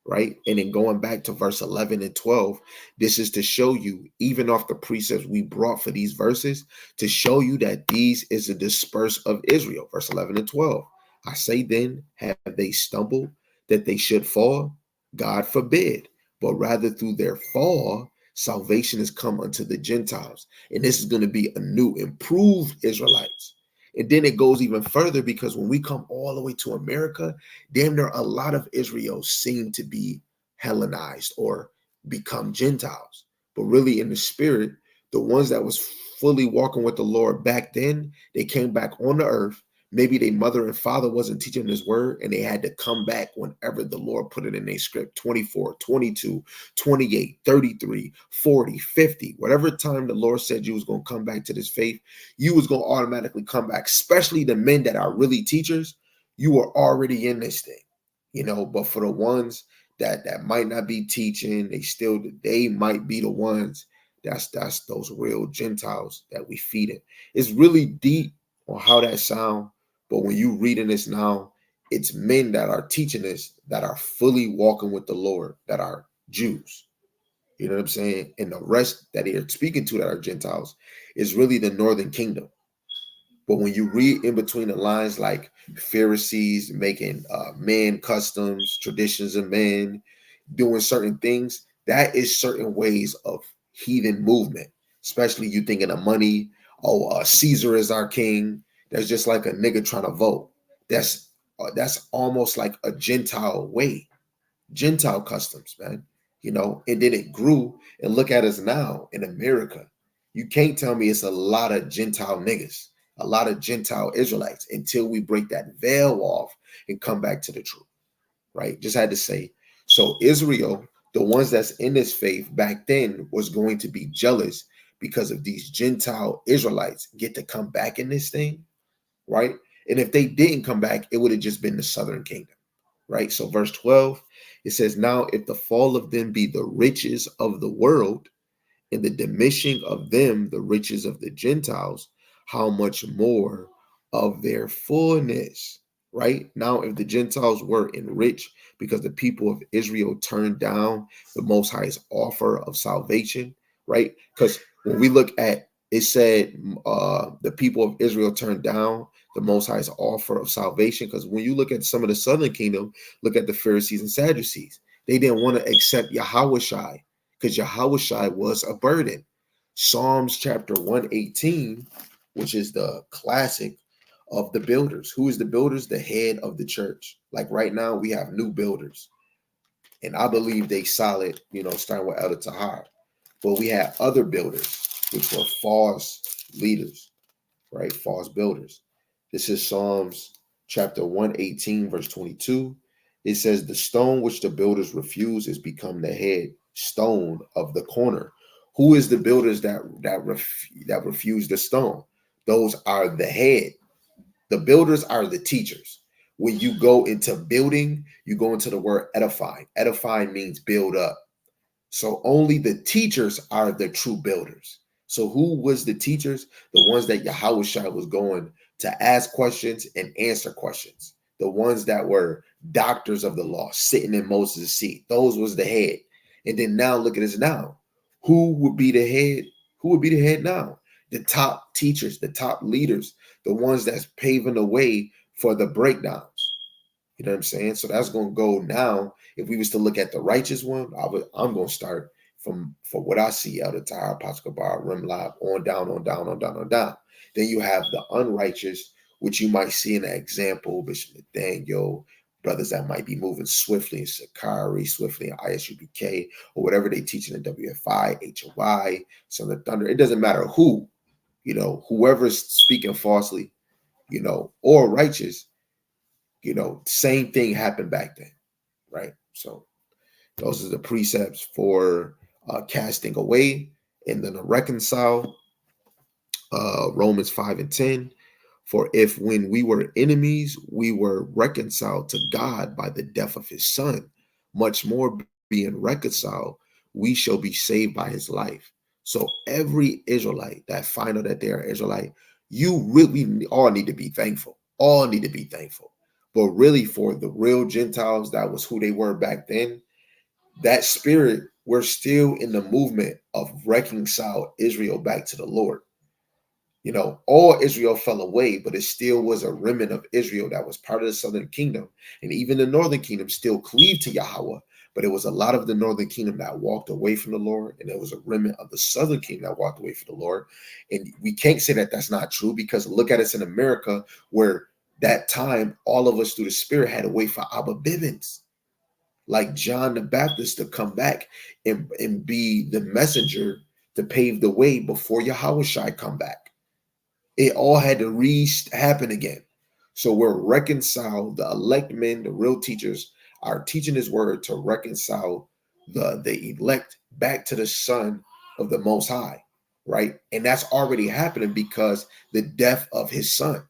right? And then going back to verse 11 and 12, this is to show you, even off the precepts we brought for these verses, to show you that these is a disperse of Israel. Verse 11 and 12. I say then, have they stumbled that they should fall? God forbid. But rather through their fall, salvation has come unto the Gentiles. And this is going to be a new, improved Israelites. And then it goes even further, because when we come all the way to America, damn near a lot of Israel seem to be Hellenized or become Gentiles. But really in the spirit, the ones that was fully walking with the Lord back then, they came back on the earth. Maybe their mother and father wasn't teaching this word, and they had to come back whenever the Lord put it in their script. 24, 22, 28, 33, 40, 50, whatever time the Lord said you was going to come back to this faith, you was going to automatically come back, especially the men that are really teachers. You were already in this thing, you know. But for the ones that might not be teaching, they might be the ones that's those real Gentiles that we feed it. It's really deep on how that sound. But when you reading this now, it's men that are teaching this that are fully walking with the Lord, that are Jews. You know what I'm saying? And the rest that they're speaking to that are Gentiles is really the northern kingdom. But when you read in between the lines, like Pharisees making man customs, traditions of men, doing certain things, that is certain ways of heathen movement. Especially you thinking of money. Oh, Caesar is our king. That's just like a nigga trying to vote. That's almost like a Gentile way, Gentile customs, man. You know, and then it grew. And look at us now in America. You can't tell me it's a lot of Gentile niggas, a lot of Gentile Israelites, until we break that veil off and come back to the truth, right? Just had to say. So Israel, the ones that's in this faith back then, was going to be jealous because of these Gentile Israelites get to come back in this thing, right? And if they didn't come back, it would have just been the southern kingdom, right? So verse 12, it says, now if the fall of them be the riches of the world, and the diminishing of them the riches of the Gentiles, how much more of their fullness, right? Now, if the Gentiles were enriched because the people of Israel turned down the Most High's offer of salvation, right? Because when we look at it, said the people of Israel turned down the Most High's offer of salvation. Because when you look at some of the southern kingdom, look at the Pharisees and Sadducees, they didn't want to accept Yahushai because Yahushua was a burden. Psalms chapter 118, which is the classic of the builders. Who is the builders? The head of the church. Like right now, we have new builders. And I believe they solid, starting with Elder Tahar. But we had other builders, which were false leaders, right? False builders. This is Psalms chapter 118, verse 22. It says, the stone which the builders refuse is become the head stone of the corner. Who is the builders that refuse the stone? Those are the head. The builders are the teachers. When you go into building, you go into the word edify. Edify means build up. So only the teachers are the true builders. So who was the teachers? The ones that Yahushua was going to ask questions and answer questions. The ones that were doctors of the law, sitting in Moses' seat. Those was the head. And then now look at us now. Who would be the head? Who would be the head now? The top teachers, the top leaders, the ones that's paving the way for the breakdowns. You know what I'm saying? So that's going to go now. If we was to look at the righteous one, I'm going to start from what I see out of Tahar, Apostle Bar, Rimlab, on down. Then you have the unrighteous, which you might see in an example, Bishop Nathaniel, brothers that might be moving swiftly in Sakari, swiftly in ISUBK, or whatever they teach in the WFI, HOI, Son of Thunder. It doesn't matter who, whoever's speaking falsely, or righteous, same thing happened back then, right? So those are the precepts for casting away, and then to reconcile. Romans 5 and 10. For if when we were enemies, we were reconciled to God by the death of his son, much more being reconciled, we shall be saved by his life. So every Israelite that find out that they're Israelite, we all need to be thankful. All need to be thankful. But really, for the real Gentiles, that was who they were back then. That spirit, we're still in the movement of reconcile Israel back to the Lord. All Israel fell away, but it still was a remnant of Israel that was part of the southern kingdom. And even the northern kingdom still cleaved to Yahweh, but it was a lot of the northern kingdom that walked away from the Lord. And there was a remnant of the southern kingdom that walked away from the Lord. And we can't say that that's not true, because look at us in America, where that time, all of us through the spirit had to wait for Abba Bivens, like John the Baptist, to come back and be the messenger to pave the way before Yahushua come back. It all had to happen again. So we're reconciled. The elect men, the real teachers, are teaching his word to reconcile the elect back to the Son of the Most High, right? And that's already happening because the death of his son.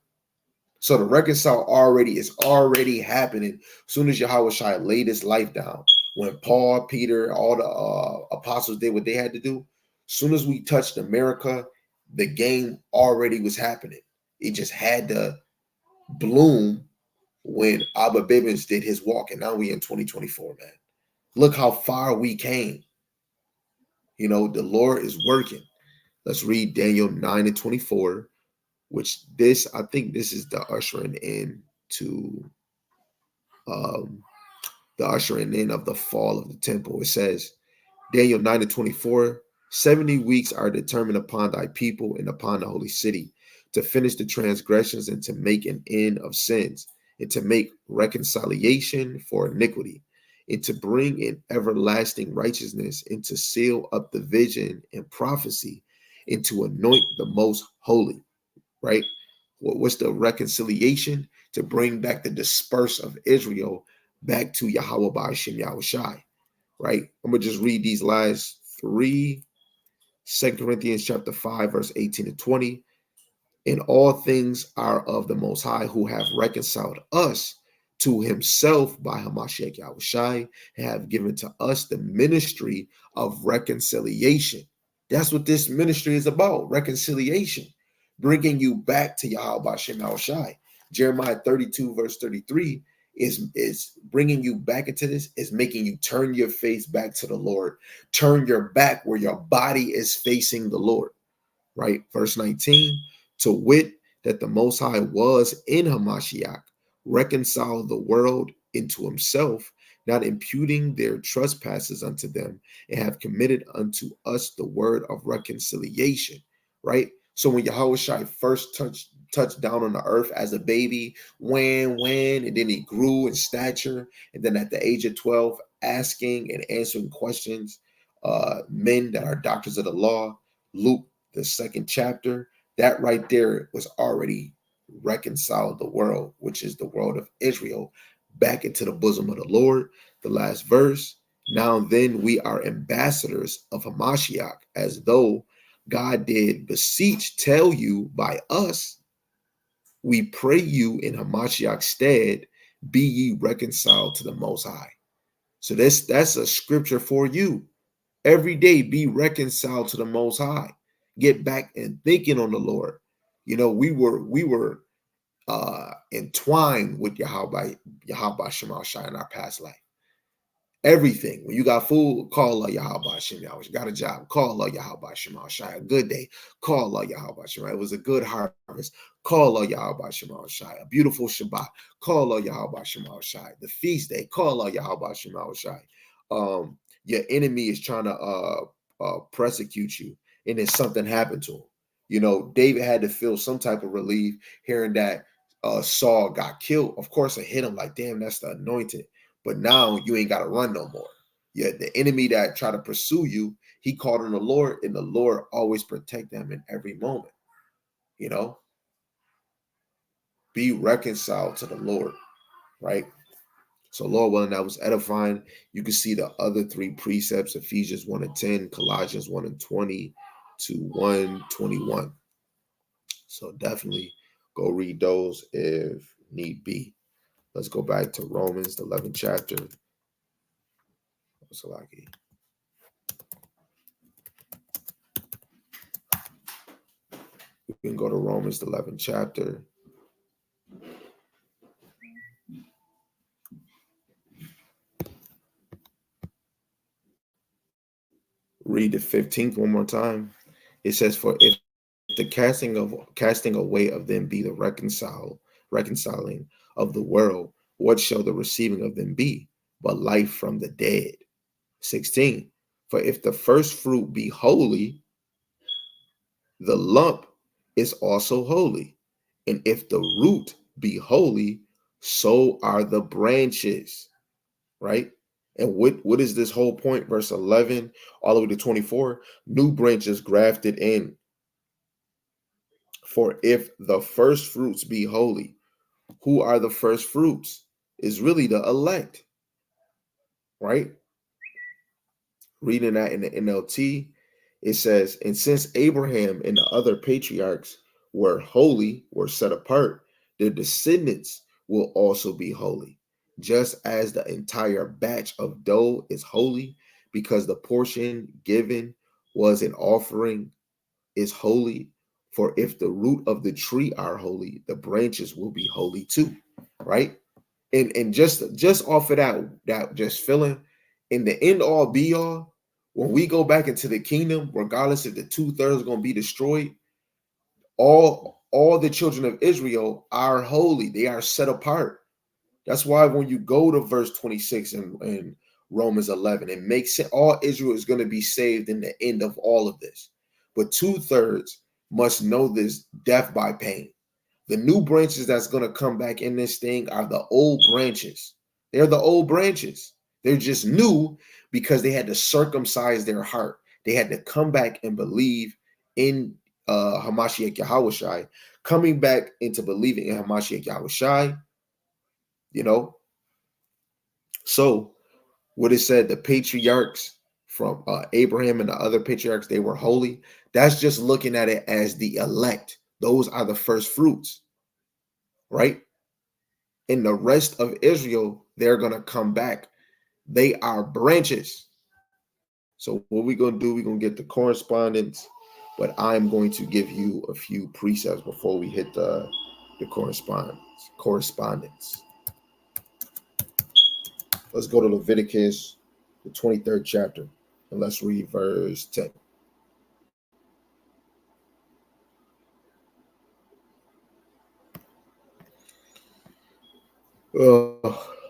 So the reconcile is already happening as soon as Yahushua laid his life down. When Paul, Peter, all the apostles did what they had to do, as soon as we touched America, the game already was happening. It just had to bloom when Abba Bivens did his walk. And now we in 2024, man. Look how far we came. The Lord is working. Let's read Daniel 9 and 24, which I think this is the ushering in to the ushering in of the fall of the temple. It says, Daniel 9 and 24, 70 weeks are determined upon thy people and upon the holy city, to finish the transgressions and to make an end of sins, and to make reconciliation for iniquity, and to bring in everlasting righteousness, and to seal up the vision and prophecy, and to anoint the most holy, right? What's the reconciliation? To bring back the disperse of Israel back to Yahweh by Hashem Yahushai, right? I'm going to just read these last three. 2 Corinthians chapter 5, verse 18 to 20. And all things are of the Most High, who have reconciled us to himself by Hamashiach Yahushai, and have given to us the ministry of reconciliation. That's what this ministry is about, reconciliation, bringing you back to Yahweh Shem Yahushai. Jeremiah 32, verse 33 is bringing you back into this, is making you turn your face back to the Lord, turn your back where your body is facing the Lord, right? Verse 19, to wit, that the Most High was in Hamashiach, reconciled the world into himself, not imputing their trespasses unto them, and have committed unto us the word of reconciliation, right? So when Yahushua first touched down on the earth as a baby, when, and then he grew in stature, and then at the age of 12, asking and answering questions, men that are doctors of the law, Luke, the 2nd chapter, that right there was already reconciled the world, which is the world of Israel, back into the bosom of the Lord. The last verse, now then we are ambassadors of Hamashiach, as though God did beseech tell you by us, we pray you in Hamashiach's stead, be ye reconciled to the Most High. So that's a scripture for you. Every day be reconciled to the Most High. Get back and thinking on the Lord. You know, we were entwined with Yahweh Shema Shai in our past life. Everything. When you got food, call Allah Yahweh Shem Yahweh. Got a job, call Allah Yahweh Shema Shai. A good day, call Allah Yahweh Shema. It was a good harvest, call Allah Yahweh Shema Shai. A beautiful Shabbat, call Allah Yahweh Shema Shai. The feast day, call Allah Yahweh Shema Shai. Your enemy is trying to persecute you, and then something happened to him. You know, David had to feel some type of relief hearing that Saul got killed. Of course, it hit him like, damn, that's the anointed. But now you ain't got to run no more. Yeah, the enemy that try to pursue you, he called on the Lord, and the Lord always protect them in every moment. You know, be reconciled to the Lord, right? So Lord willing, that was edifying. You can see the other 3 precepts, Ephesians 1:10, Colossians 1:20 to 1:21. So definitely go read those if need be. Let's go back to Romans, the 11th chapter. Salaki. We can go to Romans, the 11th chapter. Read the 15th one more time. It says, for if the casting away of them be the reconciling of the world, what shall the receiving of them be but life from the dead? 16. For if the first fruit be holy, the lump is also holy. And if the root be holy, so are the branches, right? And what is this whole point? Verse 11 all the way to 24, new branches grafted in. For if the first fruits be holy, who are the first fruits? Is really the elect, right? Reading that in the NLT, it says, and since Abraham and the other patriarchs were holy, were set apart, their descendants will also be holy, just as the entire batch of dough is holy, because the portion given was an offering is holy. For if the root of the tree are holy, the branches will be holy too, right? And just off of that just feeling, in the end all be all, when we go back into the kingdom, regardless if the 2/3 are going to be destroyed, all the children of Israel are holy. They are set apart. That's why when you go to verse 26 in Romans 11, it makes it all Israel is going to be saved in the end of all of this. But 2/3 must know this death by pain. The new branches that's going to come back in this thing are the old branches. They're the old branches. They're just new because they had to circumcise their heart. They had to come back and believe in Hamashiach Yahushai, coming back into believing in Hamashiach Yahushai, you know. So what it said, the patriarchs from Abraham and the other patriarchs, they were holy. That's just looking at it as the elect, Those are the first fruits, right? And the rest of Israel, they're going to come back. They are branches. So what we're going to do, we're going to get the correspondence, but I'm going to give you a few precepts before we hit the correspondence. Let's go to Leviticus, the 23rd chapter, and let's read verse 10.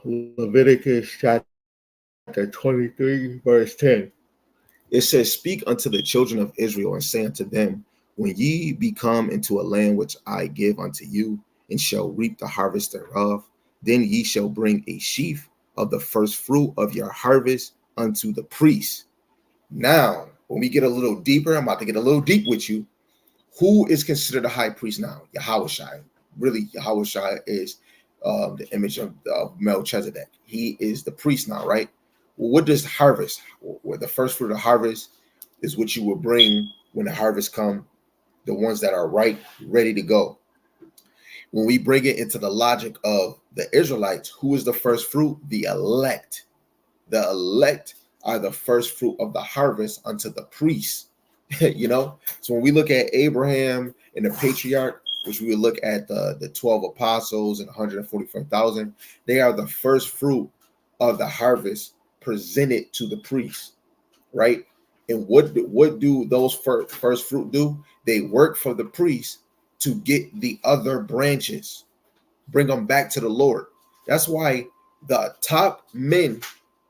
Leviticus chapter 23, verse 10. It says, "Speak unto the children of Israel, and say unto them, when ye be come into a land which I give unto you, and shall reap the harvest thereof, then ye shall bring a sheaf of the first fruit of your harvest unto the priest." Now, when we get a little deeper, I'm about to get a little deep with you. Who is considered a high priest now? Yahushua. Really, Yahushua is the image of Melchizedek. He is the priest now, right? Well, what does harvest? Well, the first fruit of harvest is what you will bring when the harvest come, the ones that are ripe, ready to go. When we bring it into the logic of the Israelites, who is the first fruit? The elect. The elect are the first fruit of the harvest unto the priests. So when we look at Abraham and the patriarch, which we would look at the 12 apostles and 144,000, they are the first fruit of the harvest presented to the priest, right? And what do those first fruit do? They work for the priest to get the other branches, bring them back to the Lord. That's why the top men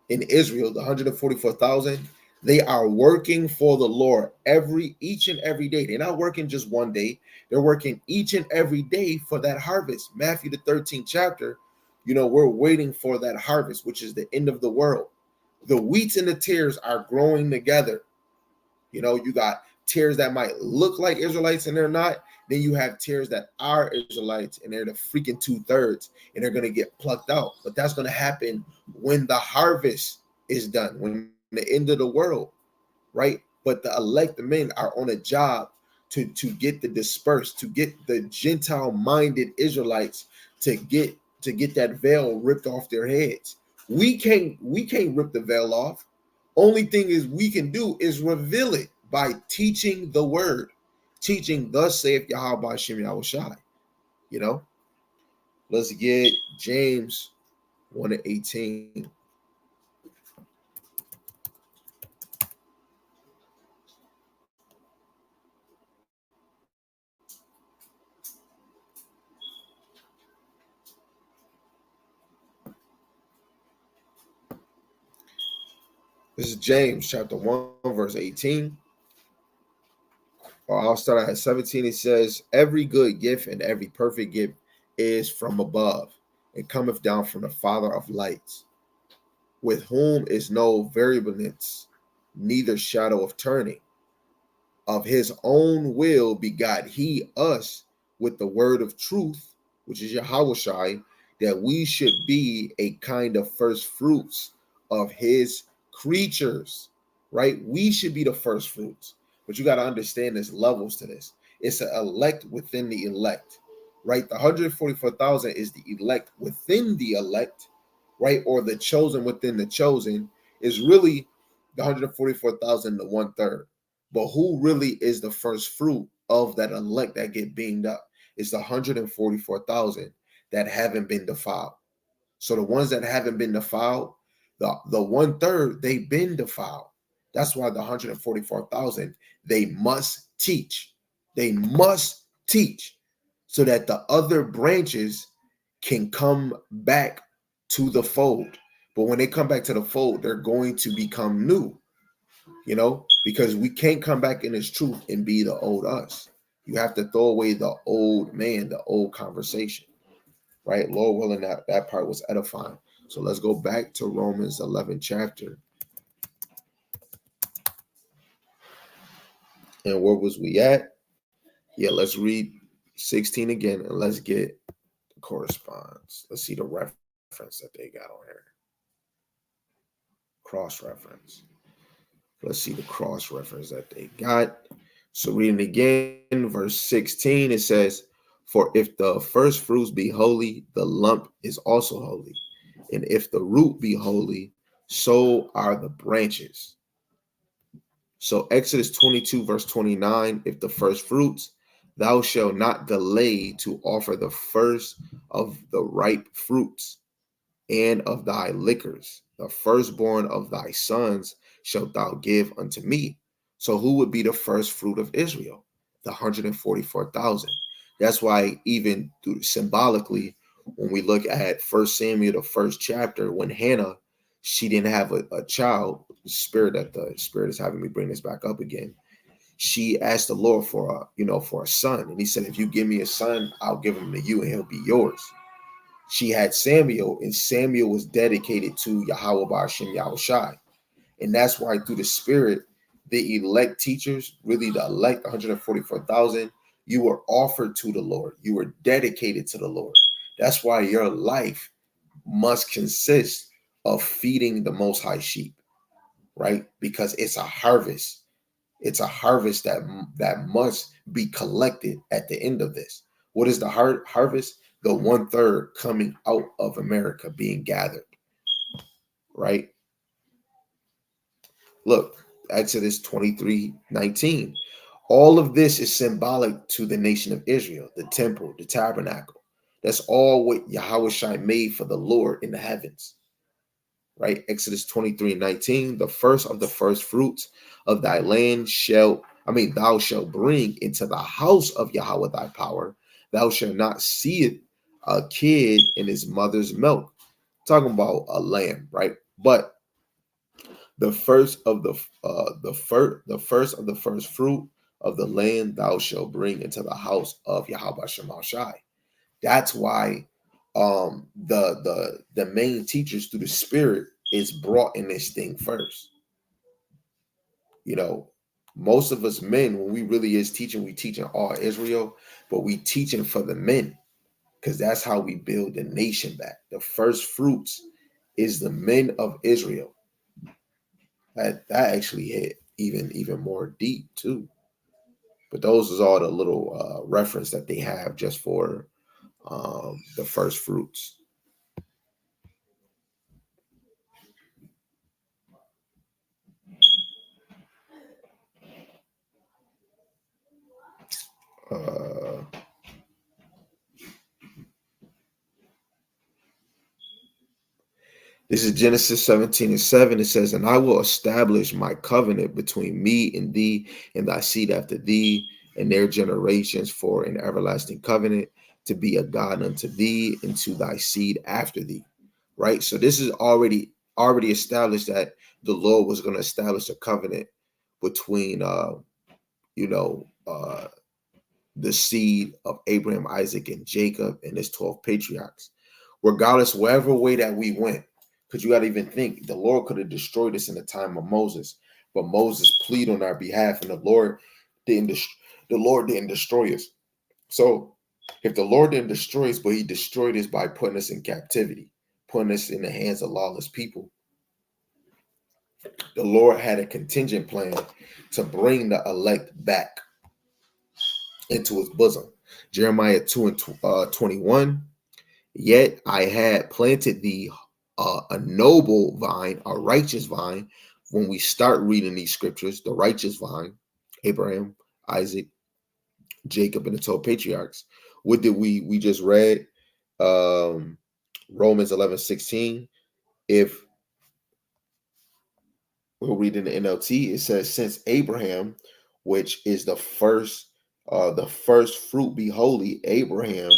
in Israel, the 144,000, they are working for the Lord each and every day. They're not working just one day. They're working each and every day for that harvest. Matthew, the 13th chapter, we're waiting for that harvest, which is the end of the world. The wheats and the tares are growing together. You got tares that might look like Israelites and they're not. Then you have tares that are Israelites and they're the freaking 2/3 and they're going to get plucked out. But that's going to happen when the harvest is done, when the end of the world, right? But the elect men are on a job to get the dispersed, to get the Gentile-minded Israelites to get that veil ripped off their heads. We can't rip the veil off. Only thing is we can do is reveal it by teaching the word, teaching thus saith Yahweh Shem Yahushai. Let's get James 1:18. This is James chapter 1, verse 18. I'll start at 17. It says, "Every good gift and every perfect gift is from above, and cometh down from the Father of lights, with whom is no variableness, neither shadow of turning. Of his own will begot he us with the word of truth," which is Yahushai, "that we should be a kind of first fruits of his creatures." Right? We should be the first fruits. But you got to understand there's levels to this. It's an elect within the elect, right? The 144,000 is the elect within the elect, right? Or the chosen within the chosen is really the 144,000, the 1/3. But who really is the first fruit of that elect that get beamed up? It's the 144,000 that haven't been defiled. So the ones that haven't been defiled, the 1/3, they've been defiled. That's why the 144,000, they must teach. They must teach so that the other branches can come back to the fold. But when they come back to the fold, they're going to become new, because we can't come back in this truth and be the old us. You have to throw away the old man, the old conversation, right? Lord willing, that part was edifying. So let's go back to Romans 11 chapter. And where was we at? Yeah, let's read 16 again and let's get the correspondence. Let's see the reference that they got on here. Cross reference. Let's see the cross reference that they got. So reading again, verse 16, it says, "For if the first fruits be holy, the lump is also holy. And if the root be holy, so are the branches." So Exodus 22, verse 29, "If the first fruits, thou shalt not delay to offer the first of the ripe fruits and of thy liquors. The firstborn of thy sons shalt thou give unto me." So who would be the first fruit of Israel? The 144,000. That's why even symbolically, when we look at First Samuel, the first chapter, when Hannah, she didn't have a child, the spirit is having me bring this back up again. She asked the Lord for a son. And he said, if you give me a son, I'll give him to you and he'll be yours. She had Samuel, and Samuel was dedicated to Yahweh Ba'ashem Yahushai. And that's why through the Spirit, the elect teachers, really the elect 144,000, you were offered to the Lord. You were dedicated to the Lord. That's why your life must consist of feeding the Most High sheep, right? Because it's a harvest. It's a harvest that must be collected at the end of this. What is the harvest? The 1/3 coming out of America being gathered, right? Look, Exodus 23:19. All of this is symbolic to the nation of Israel, the temple, the tabernacle. That's all what Yahushua made for the Lord in the heavens, right? Exodus 23:19. "The first of the first fruits of thy land thou shalt bring into the house of Yahweh thy power. Thou shalt not see a kid in his mother's milk." Talking about a lamb, right? But the first of the first of the first fruit of the land thou shalt bring into the house of Yahweh Shema Shai. That's why the main teachers through the Spirit is brought in this thing first. Most of us men, when we really is teaching, we teaching all Israel, but we teaching for the men, because that's how we build the nation back. The first fruits is the men of Israel. That actually hit even more deep too. But those is all the little reference that they have just for the first fruits. This is Genesis 17:7. It says, "And I will establish my covenant between me and thee and thy seed after thee and their generations for an everlasting covenant, to be a God unto thee and to thy seed after thee." Right? So this is already established that the Lord was going to establish a covenant between the seed of Abraham, Isaac, and Jacob and his 12 patriarchs. Regardless, whatever way that we went, because you got to even think the Lord could have destroyed us in the time of Moses, but Moses pleaded on our behalf, and the Lord didn't destroy us. So if the Lord didn't destroy us, but he destroyed us by putting us in captivity, putting us in the hands of lawless people, the Lord had a contingent plan to bring the elect back into his bosom. Jeremiah 2:21. "Yet I had planted thee a noble vine, a righteous vine." When we start reading these scriptures, the righteous vine, Abraham, Isaac, Jacob, and the 12 patriarchs. What did we just read? Romans 11:16. If we'll read in the NLT, it says, "Since Abraham, which is the first fruit, be holy, Abraham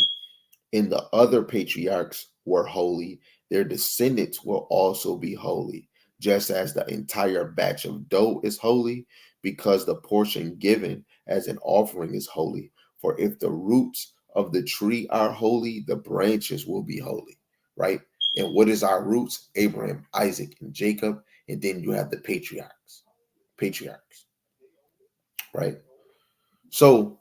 and the other patriarchs were holy, their descendants will also be holy, just as the entire batch of dough is holy, because the portion given as an offering is holy. For if the roots of the tree are holy, the branches will be holy." Right? And what is our roots? Abraham, Isaac, and Jacob. And then you have the patriarchs, right? So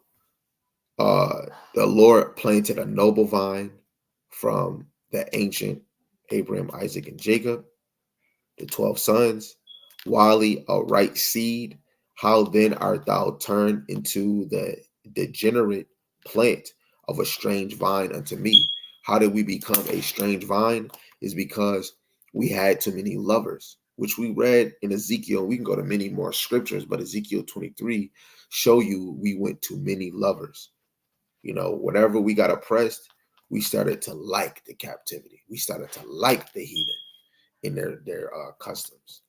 the Lord planted a noble vine from the ancient Abraham, Isaac, and Jacob, the 12 sons. Wali, a right seed. How then art thou turned into the degenerate plant of a strange vine unto me? How did we become a strange vine? Is because we had too many lovers, which we read in Ezekiel. We can go to many more scriptures, but Ezekiel 23 show you we went to many lovers. You know, whenever we got oppressed, we started to like the captivity. We started to like the heathen in their customs.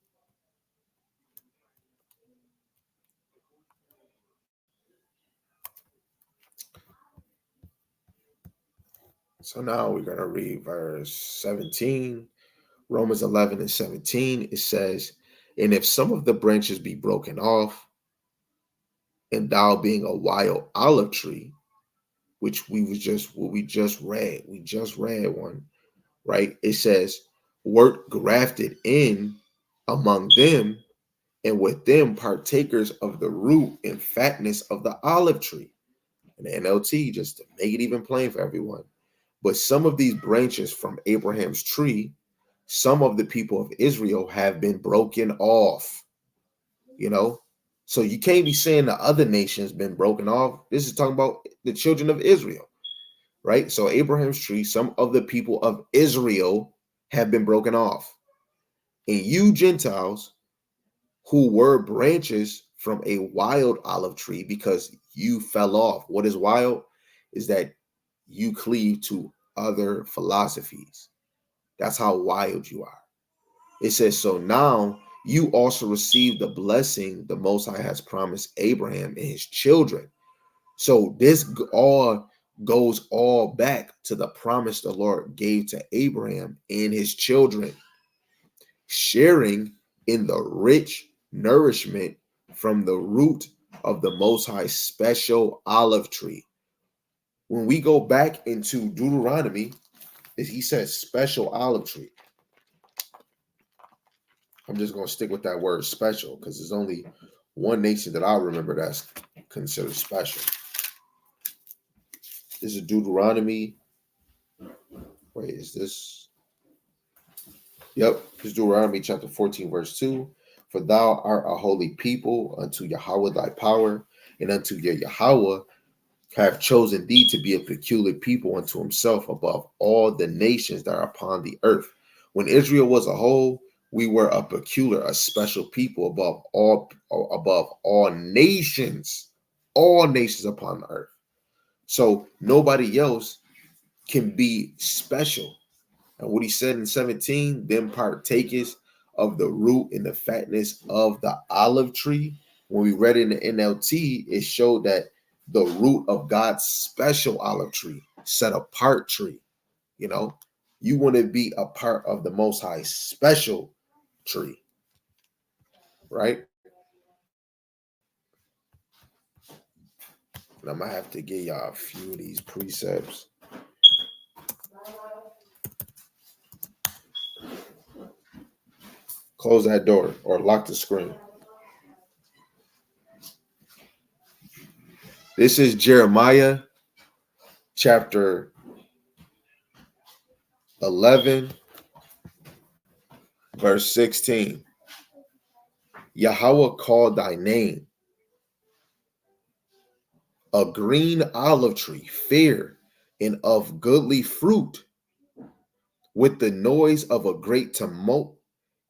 So now we're going to read verse 17, Romans 11 and 17. It says, and if some of the branches be broken off, and thou being a wild olive tree, which we just read one, right? It says, wert grafted in among them, and with them partakers of the root and fatness of the olive tree. And the NLT, just to make it even plain for everyone. But some of these branches from Abraham's tree, some of the people of Israel have been broken off, you know? So you can't be saying the other nations been broken off. This is talking about the children of Israel, right? So Abraham's tree, some of the people of Israel have been broken off. And you Gentiles who were branches from a wild olive tree because you fell off. What is wild? Is that you cleave to other philosophies. That's how wild you are. It says, so now you also receive the blessing the Most High has promised Abraham and his children. So this all goes all back to the promise the Lord gave to Abraham and his children, sharing in the rich nourishment from the root of the Most High special olive tree. When we go back into Deuteronomy, he says special olive tree. I'm just going to stick with that word special because there's only one nation that I remember that's considered special. This is Deuteronomy. Wait, is this? Yep, it's Deuteronomy chapter 14, verse 2. For thou art a holy people unto Yahweh thy power, and unto your Yahweh have chosen thee to be a peculiar people unto himself above all the nations that are upon the earth. When Israel was a whole, we were a peculiar, a special people above all nations upon the earth. So nobody else can be special. And what he said in 17, them partakers of the root and the fatness of the olive tree. When we read in the NLT, it showed that the root of God's special olive tree, set apart tree. You know, you want to be a part of the Most High special tree, right? And I'm gonna have to give y'all a few of these precepts. Close that door or lock the screen. This is Jeremiah chapter 11, verse 16. Yahweh called thy name a green olive tree, fair and of goodly fruit. With the noise of a great tumult,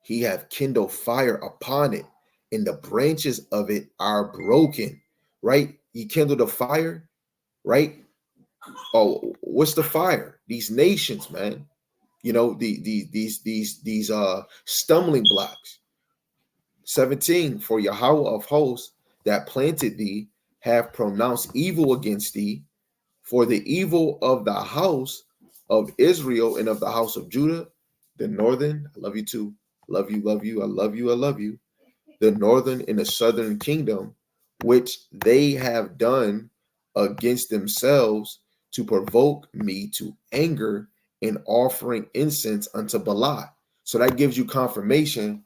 he hath kindled fire upon it, and the branches of it are broken. Right? He kindled a fire, right? Oh, what's the fire? These nations, man. You know, these stumbling blocks. 17, for Yahweh of hosts that planted thee have pronounced evil against thee, for the evil of the house of Israel and of the house of Judah, the northern, I love you too, love you, I love you, I love you, the northern and the southern kingdom, which they have done against themselves to provoke me to anger in offering incense unto Baalah. So that gives you confirmation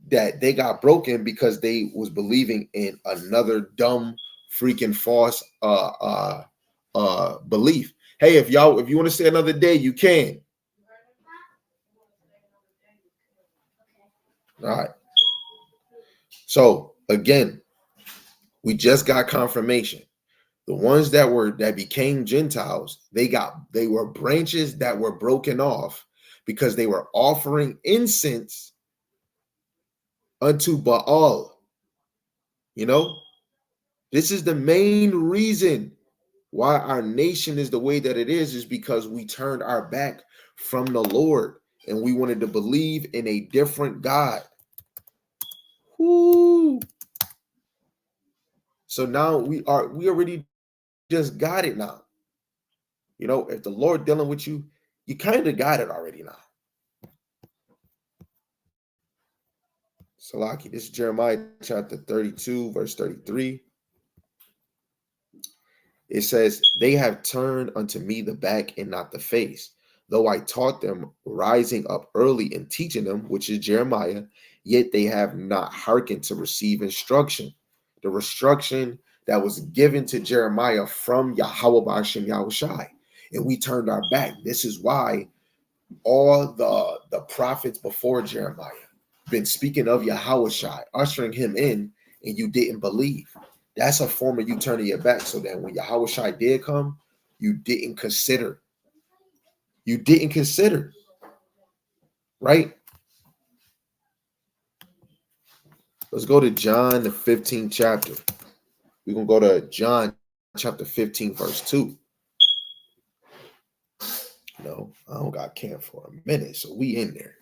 that they got broken because they was believing in another dumb freaking false belief. Hey, if you want to stay another day, you can. All right. So again, We just got confirmation. The ones that became Gentiles, they were branches that were broken off because they were offering incense unto Baal. You know, this is the main reason why our nation is the way that it is because we turned our back from the Lord and we wanted to believe in a different God. Woo. So now we already just got it now. You know, if the Lord dealing with you, you kind of got it already now. Salaki, this is Jeremiah chapter 32, verse 33. It says, they have turned unto me the back and not the face. Though I taught them rising up early and teaching them, which is Jeremiah, yet they have not hearkened to receive instruction. The instruction that was given to Jeremiah from Yahweh B'Hashem Yahushai. And we turned our back. This is why all the prophets before Jeremiah been speaking of Yahushai, ushering him in, and you didn't believe. That's a form of you turning your back. So that when Yahushai did come, you didn't consider. You didn't consider, right? Let's go to John, the 15th chapter. We're going to go to John chapter 15, verse 2. No, I don't got camp for a minute, so we in there.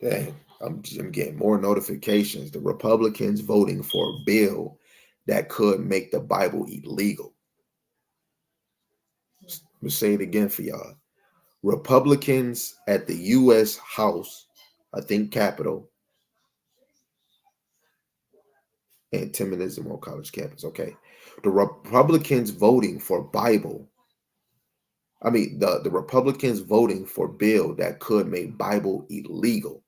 Dang, I'm getting more notifications. The Republicans voting for a bill that could make the Bible illegal. Let me say it again for y'all. Republicans at the U.S. House, I think Capitol, anti-Semitism on college campus. Okay. The Republicans voting for Bible. I mean, the Republicans voting for bill that could make Bible illegal.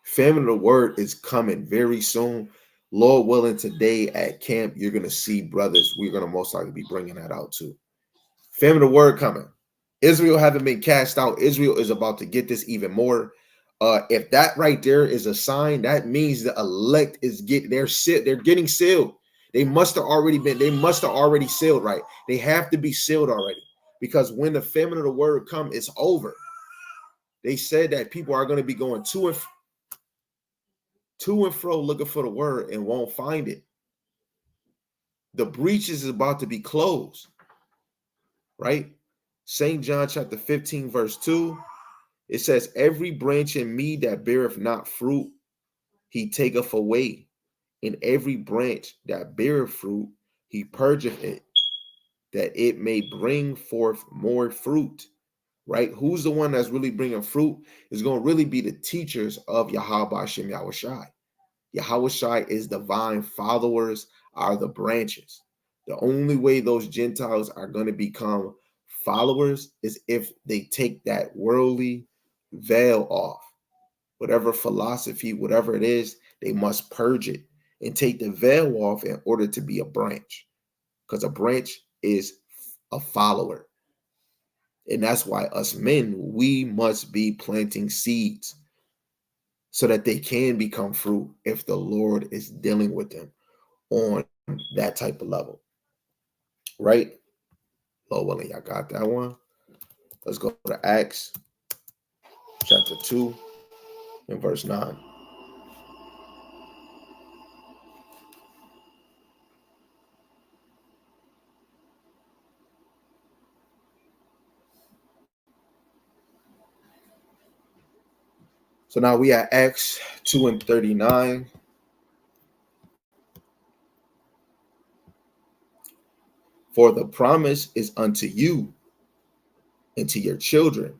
Famine of the word is coming very soon. Lord willing, today at camp, you're going to see brothers. We're going to most likely be bringing that out too. Famine of the word coming. Israel haven't been cast out. Israel is about to get this even more. If that right there is a sign, that means the elect is they're getting sealed. They must have already sealed, right? They have to be sealed already. Because when the famine of the word come, it's over. They said that people are going to be going to and fro looking for the word and won't find it. The breaches is about to be closed, right? St. John chapter 15, verse 2, it says, every branch in me that beareth not fruit, he taketh away. And every branch that beareth fruit, he purgeth it, that it may bring forth more fruit, right? Who's the one that's really bringing fruit? Is going to really be the teachers of Yahweh B'Hashem Yahushai. Yahushai is divine. Followers are the branches. The only way those Gentiles are going to become followers is if they take that worldly veil off. Whatever philosophy, whatever it is, they must purge it and take the veil off in order to be a branch. Because a branch is a follower. And that's why us men, we must be planting seeds so that they can become fruit if the Lord is dealing with them on that type of level. Right? Lord willing, y'all got that one. Let's go to Acts chapter 2 and verse 9. So now we are Acts 2 and 39. For the promise is unto you and to your children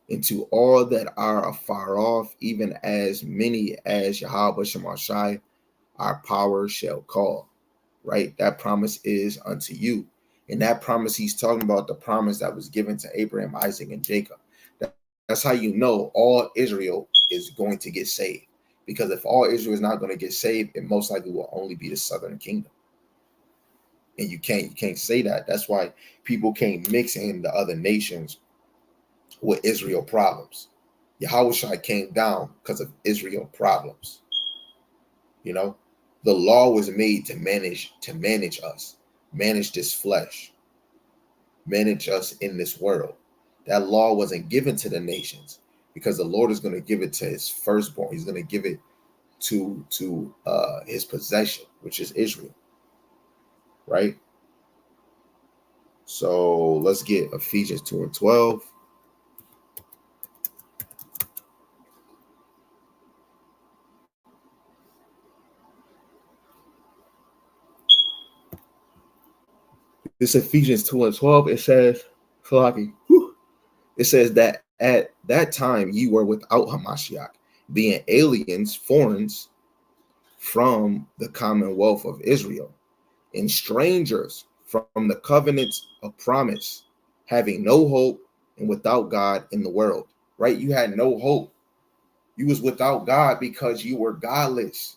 and to all that are afar off, even as many as Yahweh Shemashai, our power shall call. Right? That promise is unto you. And that promise, he's talking about the promise that was given to Abraham, Isaac, and Jacob. That's how you know all Israel is going to get saved. Because if all Israel is not going to get saved, it most likely will only be the southern kingdom. And you can't say that. That's why people can't mix in the other nations with Israel problems. Yahushua came down because of Israel problems. You know, the law was made to manage us, manage this flesh, manage us in this world. That law wasn't given to the nations because the Lord is going to give it to his firstborn. He's going to give it to his possession, which is Israel. Right? So let's get Ephesians 2:12. This Ephesians 2:12, it says, it says that at that time you were without Hamashiach, being aliens, foreigners from the commonwealth of Israel, and strangers from the covenants of promise, having no hope and without God in the world. Right? You had no hope. You was without God because you were godless.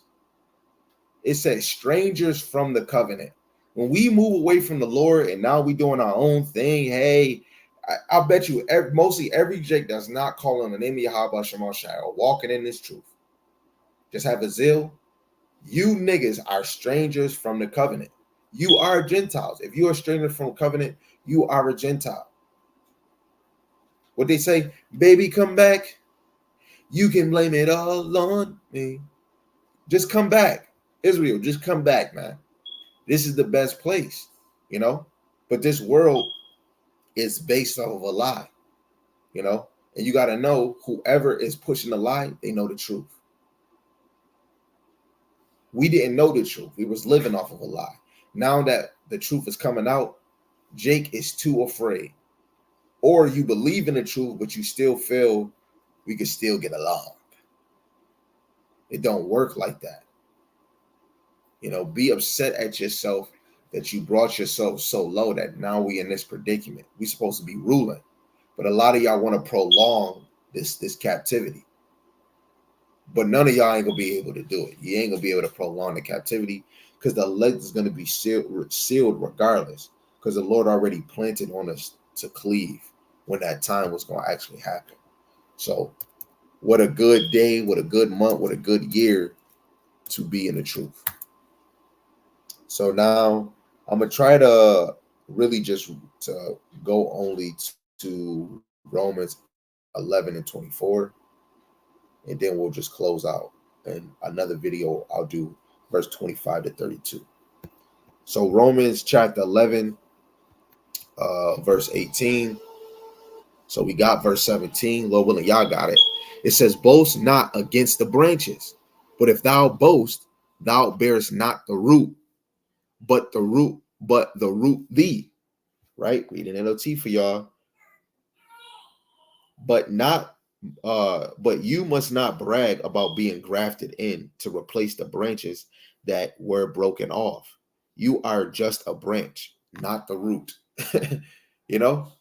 It says strangers from the covenant. When we move away from the Lord and now we doing our own thing, hey, I'll bet you mostly every Jake does not call on the name of Yahweh Shema Shai or walking in this truth. Just have a zeal. You niggas are strangers from the covenant. You are Gentiles. If you are a stranger from covenant, you are a Gentile. What they say, baby, come back. You can blame it all on me. Just come back. Israel, just come back, man. This is the best place, you know? But this world is based off of a lie, you know? And you got to know whoever is pushing the lie, they know the truth. We didn't know the truth. We was living off of a lie. Now that the truth is coming out, Jake is too afraid. Or you believe in the truth, but you still feel we can still get along. It don't work like that. You know, be upset at yourself that you brought yourself so low that now we in this predicament. We supposed to be ruling. But a lot of y'all want to prolong this captivity. But none of y'all ain't going to be able to do it. You ain't going to be able to prolong the captivity because the elect is going to be sealed regardless, because the Lord already planted on us to cleave when that time was going to actually happen. So what a good day, what a good month, what a good year to be in the truth. So now I'm going to try to really just to go only to Romans 11 and 24. And then we'll just close out. And another video, I'll do verse 25 to 32. So Romans chapter 11, verse 18. So we got verse 17. Lord willing, y'all got it. It says, boast not against the branches, but if thou boast, thou bearest not the root, but the root thee. Right? Reading NLT for y'all. But you must not brag about being grafted in to replace the branches that were broken off. You are just a branch, not the root. You know,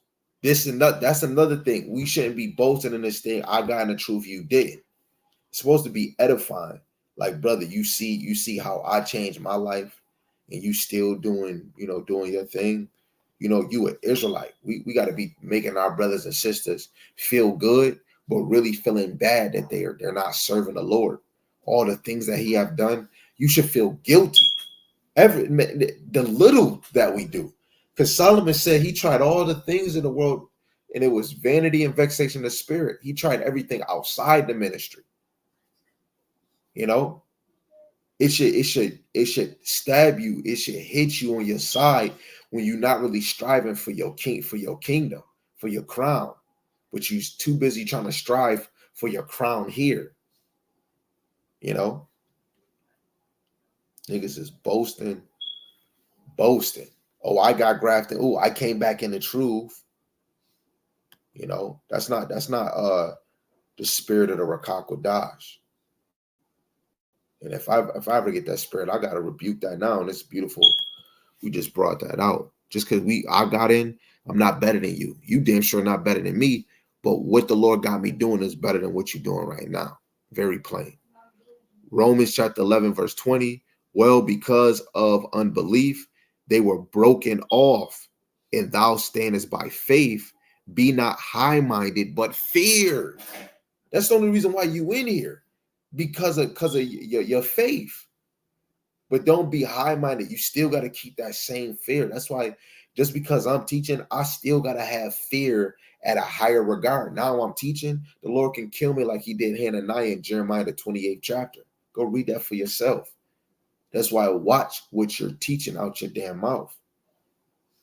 that's another thing. We shouldn't be boasting in this thing. I got in the truth, you did. It's supposed to be edifying. Like, brother, you see how I changed my life, and you still doing your thing. You know, you an Israelite. We got to be making our brothers and sisters feel good, but really feeling bad that they're not serving the Lord. All the things that he have done, you should feel guilty. The little that we do. Because Solomon said he tried all the things in the world, and it was vanity and vexation of spirit. He tried everything outside the ministry. You know, it should stab you. It should hit you on your side when you're not really striving for your kingdom, for your crown, but you're too busy trying to strive for your crown here. You know, niggas is boasting. Oh, I got grafted. Oh, I came back in the truth. You know, that's not the spirit of the Rakakwadash. And if I ever get that spirit, I gotta rebuke that now. And it's beautiful. We just brought that out. Just because I got in, I'm not better than you. You damn sure not better than me. But what the Lord got me doing is better than what you're doing right now. Very plain. Romans chapter 11, verse 20. Well, because of unbelief, they were broken off, and thou standest by faith. Be not high-minded, but fear. That's the only reason why you in here, because of your faith. But don't be high-minded. You still got to keep that same fear. That's why just because I'm teaching, I still got to have fear at a higher regard. Now I'm teaching, the Lord can kill me like he did Hananiah in Jeremiah, the 28th chapter. Go read that for yourself. That's why watch what you're teaching out your damn mouth.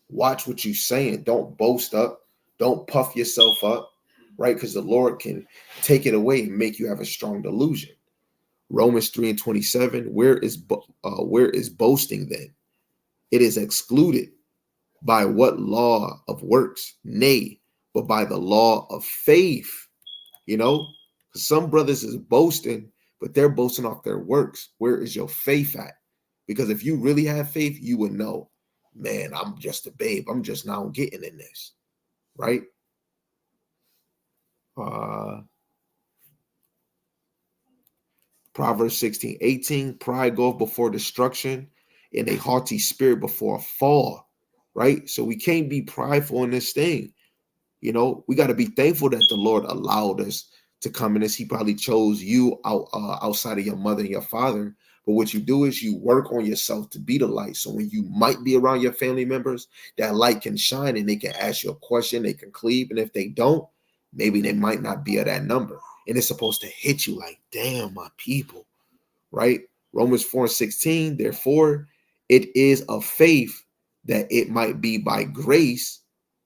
Watch what you're saying. Don't boast up. Don't puff yourself up, right? Because the Lord can take it away and make you have a strong delusion. Romans 3:27, where is boasting then? It is excluded. By what law of works? Nay, but by the law of faith. You know, some brothers is boasting, but they're boasting off their works. Where is your faith at? Because if you really have faith, you would know, man, I'm just a babe. I'm just now getting in this, right? Proverbs 16:18, pride goeth before destruction, and a haughty spirit before a fall, right? So we can't be prideful in this thing. You know, we got to be thankful that the Lord allowed us to come in this. He probably chose you outside of your mother and your father. But what you do is you work on yourself to be the light. So when you might be around your family members, that light can shine and they can ask you a question, they can cleave. And if they don't, maybe they might not be at that number. And it's supposed to hit you like, damn, my people, right? Romans 4:16, therefore, it is of faith that it might be by grace,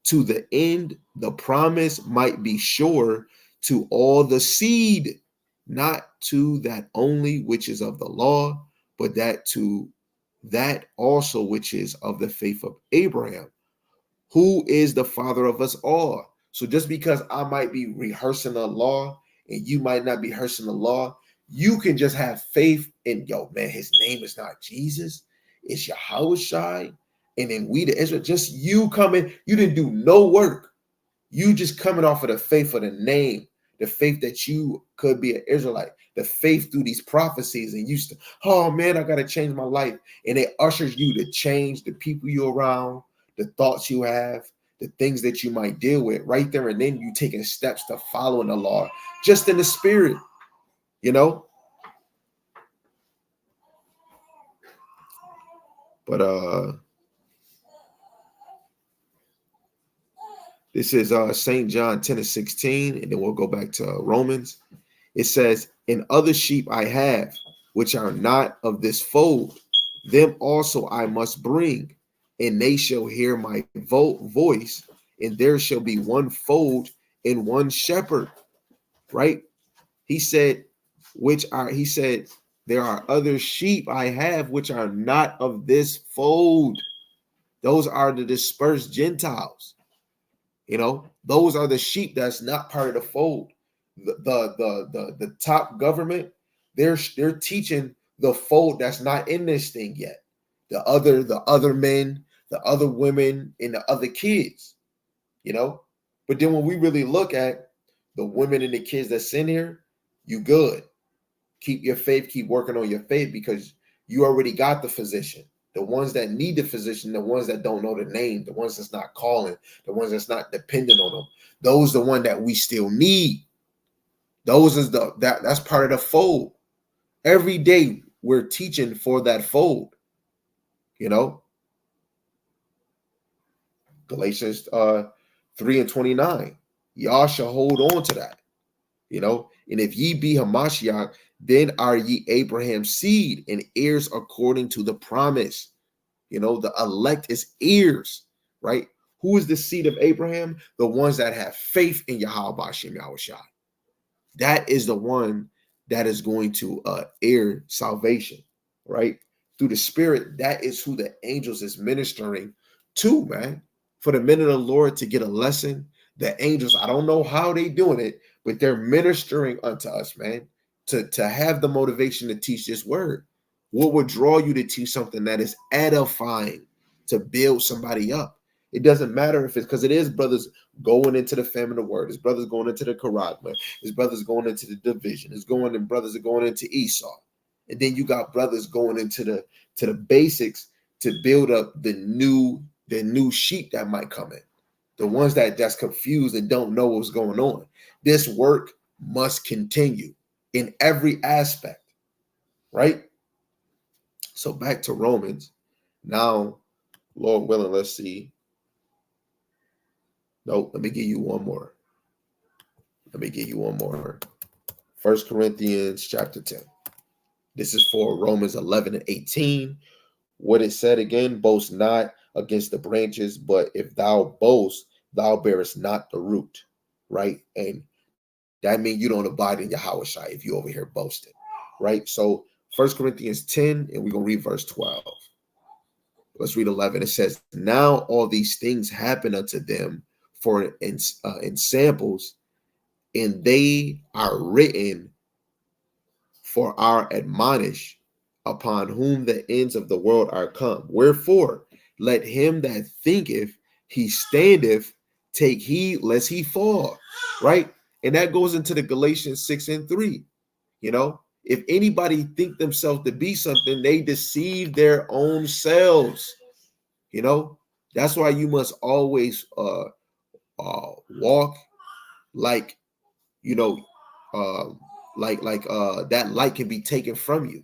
to the end the promise might be sure to all the seed, not to that only which is of the law, but that to that also which is of the faith of Abraham, who is the father of us all. So just because I might be rehearsing the law and you might not be rehearsing the law, you can just have faith in, yo, man, his name is not Jesus, it's Yahushua. And then we, the Israel, just you coming, you didn't do no work. You just coming off of the faith of the name, the faith that you could be an Israelite, the faith through these prophecies. And you, oh man, I got to change my life. And it ushers you to change the people you're around, the thoughts you have, the things that you might deal with right there. And then you taking steps to following the law, just in the spirit, you know? But this is St. John 10:16, and then we'll go back to Romans. It says, and other sheep I have, which are not of this fold, them also I must bring, and they shall hear my voice, and there shall be one fold and one shepherd, right? He said, there are other sheep I have, which are not of this fold. Those are the dispersed Gentiles. You know, those are the sheep that's not part of the fold. The top government, they're teaching the fold that's not in this thing yet. The other men, the other women, and the other kids, you know. But then when we really look at the women and the kids that's in here, you good. Keep your faith, keep working on your faith, because you already got the physician. The ones that need the physician, the ones that don't know the name, the ones that's not calling, the ones that's not dependent on them, those are the one that we still need. Those is that's part of the fold. Every day we're teaching for that fold, you know. Galatians 3:29. Y'all shall hold on to that, you know. And if ye be Hamashiach, then are ye Abraham's seed and heirs according to the promise. You know, the elect is heirs, right? Who is the seed of Abraham? The ones that have faith in Yahweh Hashem Yahushua. That is the one that is going to heir salvation, right? Through the Spirit, that is who the angels is ministering to, man. For the men of the Lord to get a lesson, the angels, I don't know how they doing it, but they're ministering unto us, man, to have the motivation to teach this word. What would draw you to teach something that is edifying, to build somebody up? It doesn't matter if it's, because it is brothers going into the famine of word. It's brothers going into the charagma. It's brothers going into the division. It's going, and brothers are going into Esau. And then you got brothers going into the basics to build up the new sheep that might come in, the ones that's confused and don't know what's going on. This work must continue in every aspect, right? So back to Romans. Now, Lord willing, let's see. No, let me give you one more. Let me give you one more. 1 Corinthians chapter 10. This is for Romans 11 and 18. What it said again, boast not against the branches, but if thou boast, thou bearest not the root, right? And that means you don't abide in Yahweh Shai if you over here boasting, right? So 1 Corinthians 10, and we're going to read verse 12. Let's read 11. It says, now all these things happen unto them for in samples, and they are written for our admonish, upon whom the ends of the world are come. Wherefore, let him that thinketh he standeth take heed lest he fall, right? And that goes into the Galatians 6 and 3. You know, if anybody think themselves to be something, they deceive their own selves. You know, that's why you must always walk like, you know, that light can be taken from you.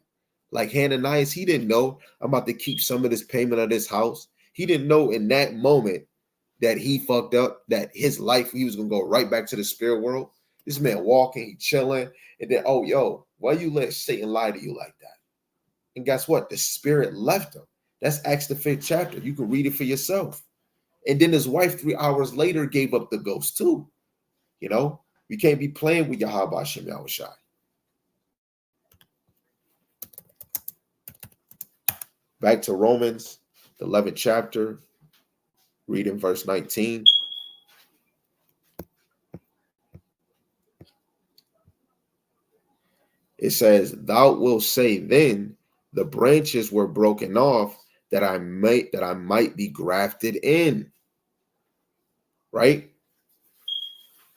Like Hananias, he didn't know I'm about to keep some of this payment of this house. He didn't know in that moment that he fucked up, that his life, he was going to go right back to the spirit world. This man walking, he chilling, and then, oh, yo, why you let Satan lie to you like that? And guess what? The spirit left him. That's Acts the 5th chapter. You can read it for yourself. And then his wife 3 hours later gave up the ghost too. You know, we can't be playing with Yahweh Hashem Yahushai. Back to Romans, the 11th chapter, reading verse 19. It says, thou wilt say then, the branches were broken off that I might be grafted in. Right?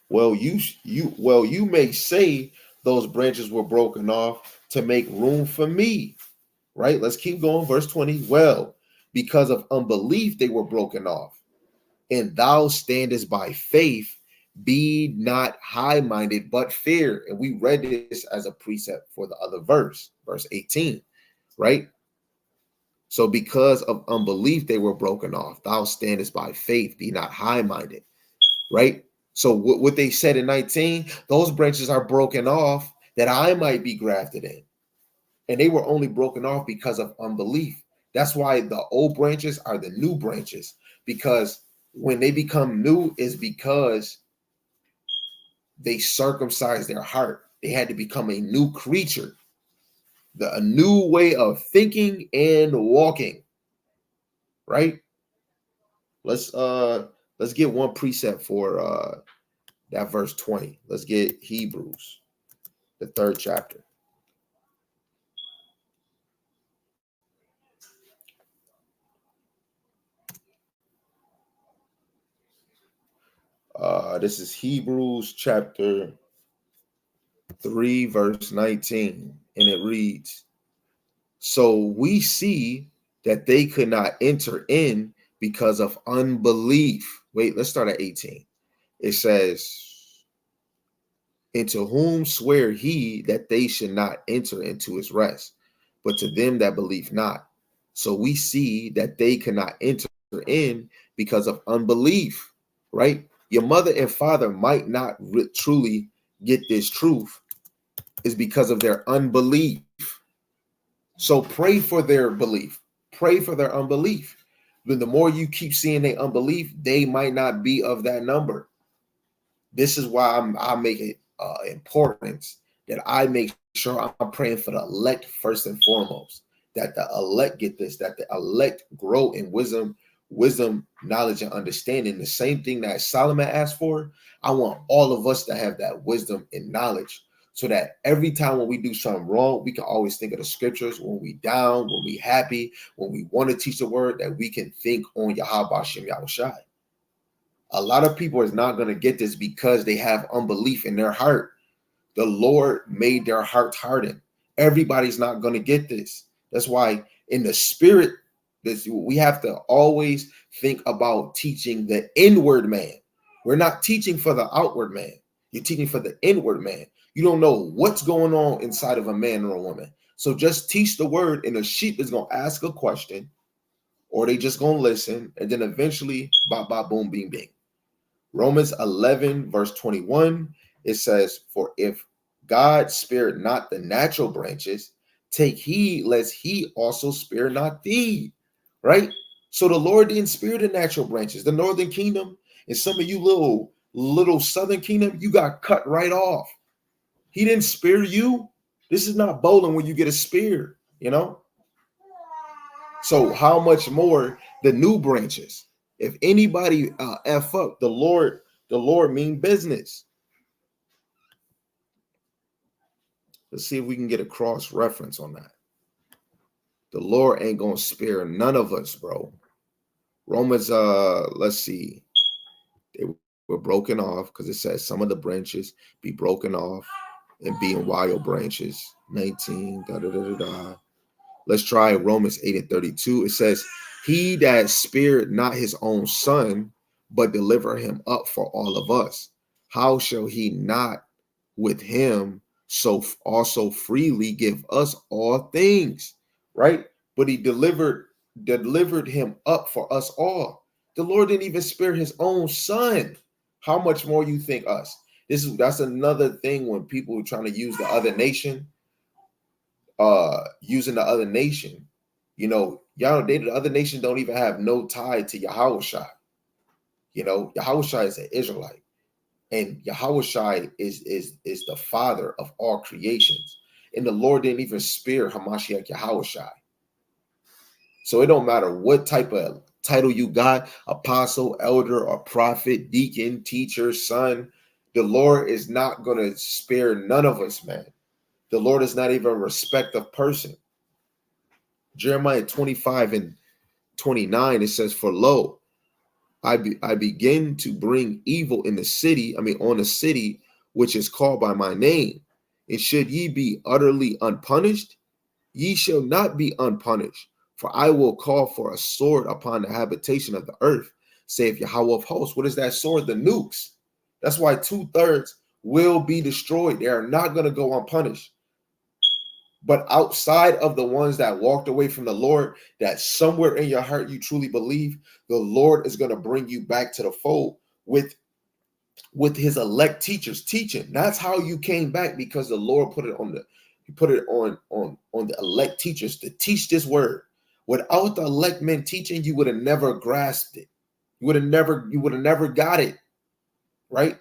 Well, you may say those branches were broken off to make room for me. Right? Let's keep going. Verse 20. Well, because of unbelief they were broken off, and thou standest by faith. Be not high-minded, but fear. And we read this as a precept for the other verse 18, right? So because of unbelief, they were broken off. Thou standest by faith, be not high-minded, right? So what they said in 19, those branches are broken off that I might be grafted in. And they were only broken off because of unbelief. That's why the old branches are the new branches, because when they become new is because they circumcised their heart. They had to become a new creature, a new way of thinking and walking. Right? Let's get one precept for that verse 20. Let's get Hebrews, the 3rd chapter. This is Hebrews chapter 3, verse 19, and it reads, so we see that they could not enter in because of unbelief. Wait, let's start at 18. It says, into whom swear he that they should not enter into his rest, but to them that believe not. So we see that they cannot enter in because of unbelief, right? Your mother and father might not truly get this truth is because of their unbelief. So pray for their belief. Pray for their unbelief. But the more you keep seeing their unbelief, they might not be of that number. This is why I make it important that I make sure I'm praying for the elect first and foremost, that the elect get this, that the elect grow in wisdom, knowledge, and understanding. The same thing that Solomon asked for. I want all of us to have that wisdom and knowledge, so that every time when we do something wrong, we can always think of the scriptures. When we down, when we happy, when we want to teach the word, that we can think on Yahweh Shem Yahushai. A lot of people is not going to get this because they have unbelief in their heart. The Lord made their hearts harden. Everybody's not going to get this. That's why in the spirit, We have to always think about teaching the inward man. We're not teaching for the outward man. You're teaching for the inward man. You don't know what's going on inside of a man or a woman. So just teach the word, and a sheep is going to ask a question, or they just going to listen, and then eventually, bop, bop, boom, bing, bing. Romans 11, verse 21, it says, for if God spared not the natural branches, take heed lest he also spare not thee. Right? So the Lord didn't spare the natural branches. The northern kingdom and some of you little southern kingdom, you got cut right off. He didn't spare you. This is not bowling when you get a spear, you know? So how much more the new branches? If anybody F up, the Lord mean business. Let's see if we can get a cross reference on that. The Lord ain't gonna spare none of us, bro. Romans, let's see. They were broken off because it says some of the branches be broken off and being wild branches. 19, da da da da da. Let's try Romans 8 and 32. It says, he that spared not his own son, but delivered him up for all of us, how shall he not with him so also freely give us all things? Right? But he delivered him up for us all. The Lord didn't even spare his own son. How much more you think us? That's another thing when people are trying to use the other nation, using the other nation, you know, the other nation don't even have no tie to Yahushua. You know, Yahushua is an Israelite, and Yahushua is the father of all creations. And the Lord didn't even spare Hamashiach Yahushua. So it don't matter what type of title you got, apostle, elder, or prophet, deacon, teacher, son, the Lord is not going to spare none of us, man. The Lord is not even a respect of person. Jeremiah 25 and 29, it says, for lo, I begin to bring evil in the city, on the city which is called by my name. And should ye be utterly unpunished, ye shall not be unpunished. For I will call for a sword upon the habitation of the earth, saith Yahweh of hosts. What is that sword? The nukes. That's why 2/3 will be destroyed. They are not going to go unpunished. But outside of the ones that walked away from the Lord, that somewhere in your heart you truly believe, the Lord is going to bring you back to the fold with his elect teachers teaching. That's how you came back, because the Lord put it on the elect teachers to teach this word. Without the elect men teaching, you would have never grasped it. You would have never got it. Right?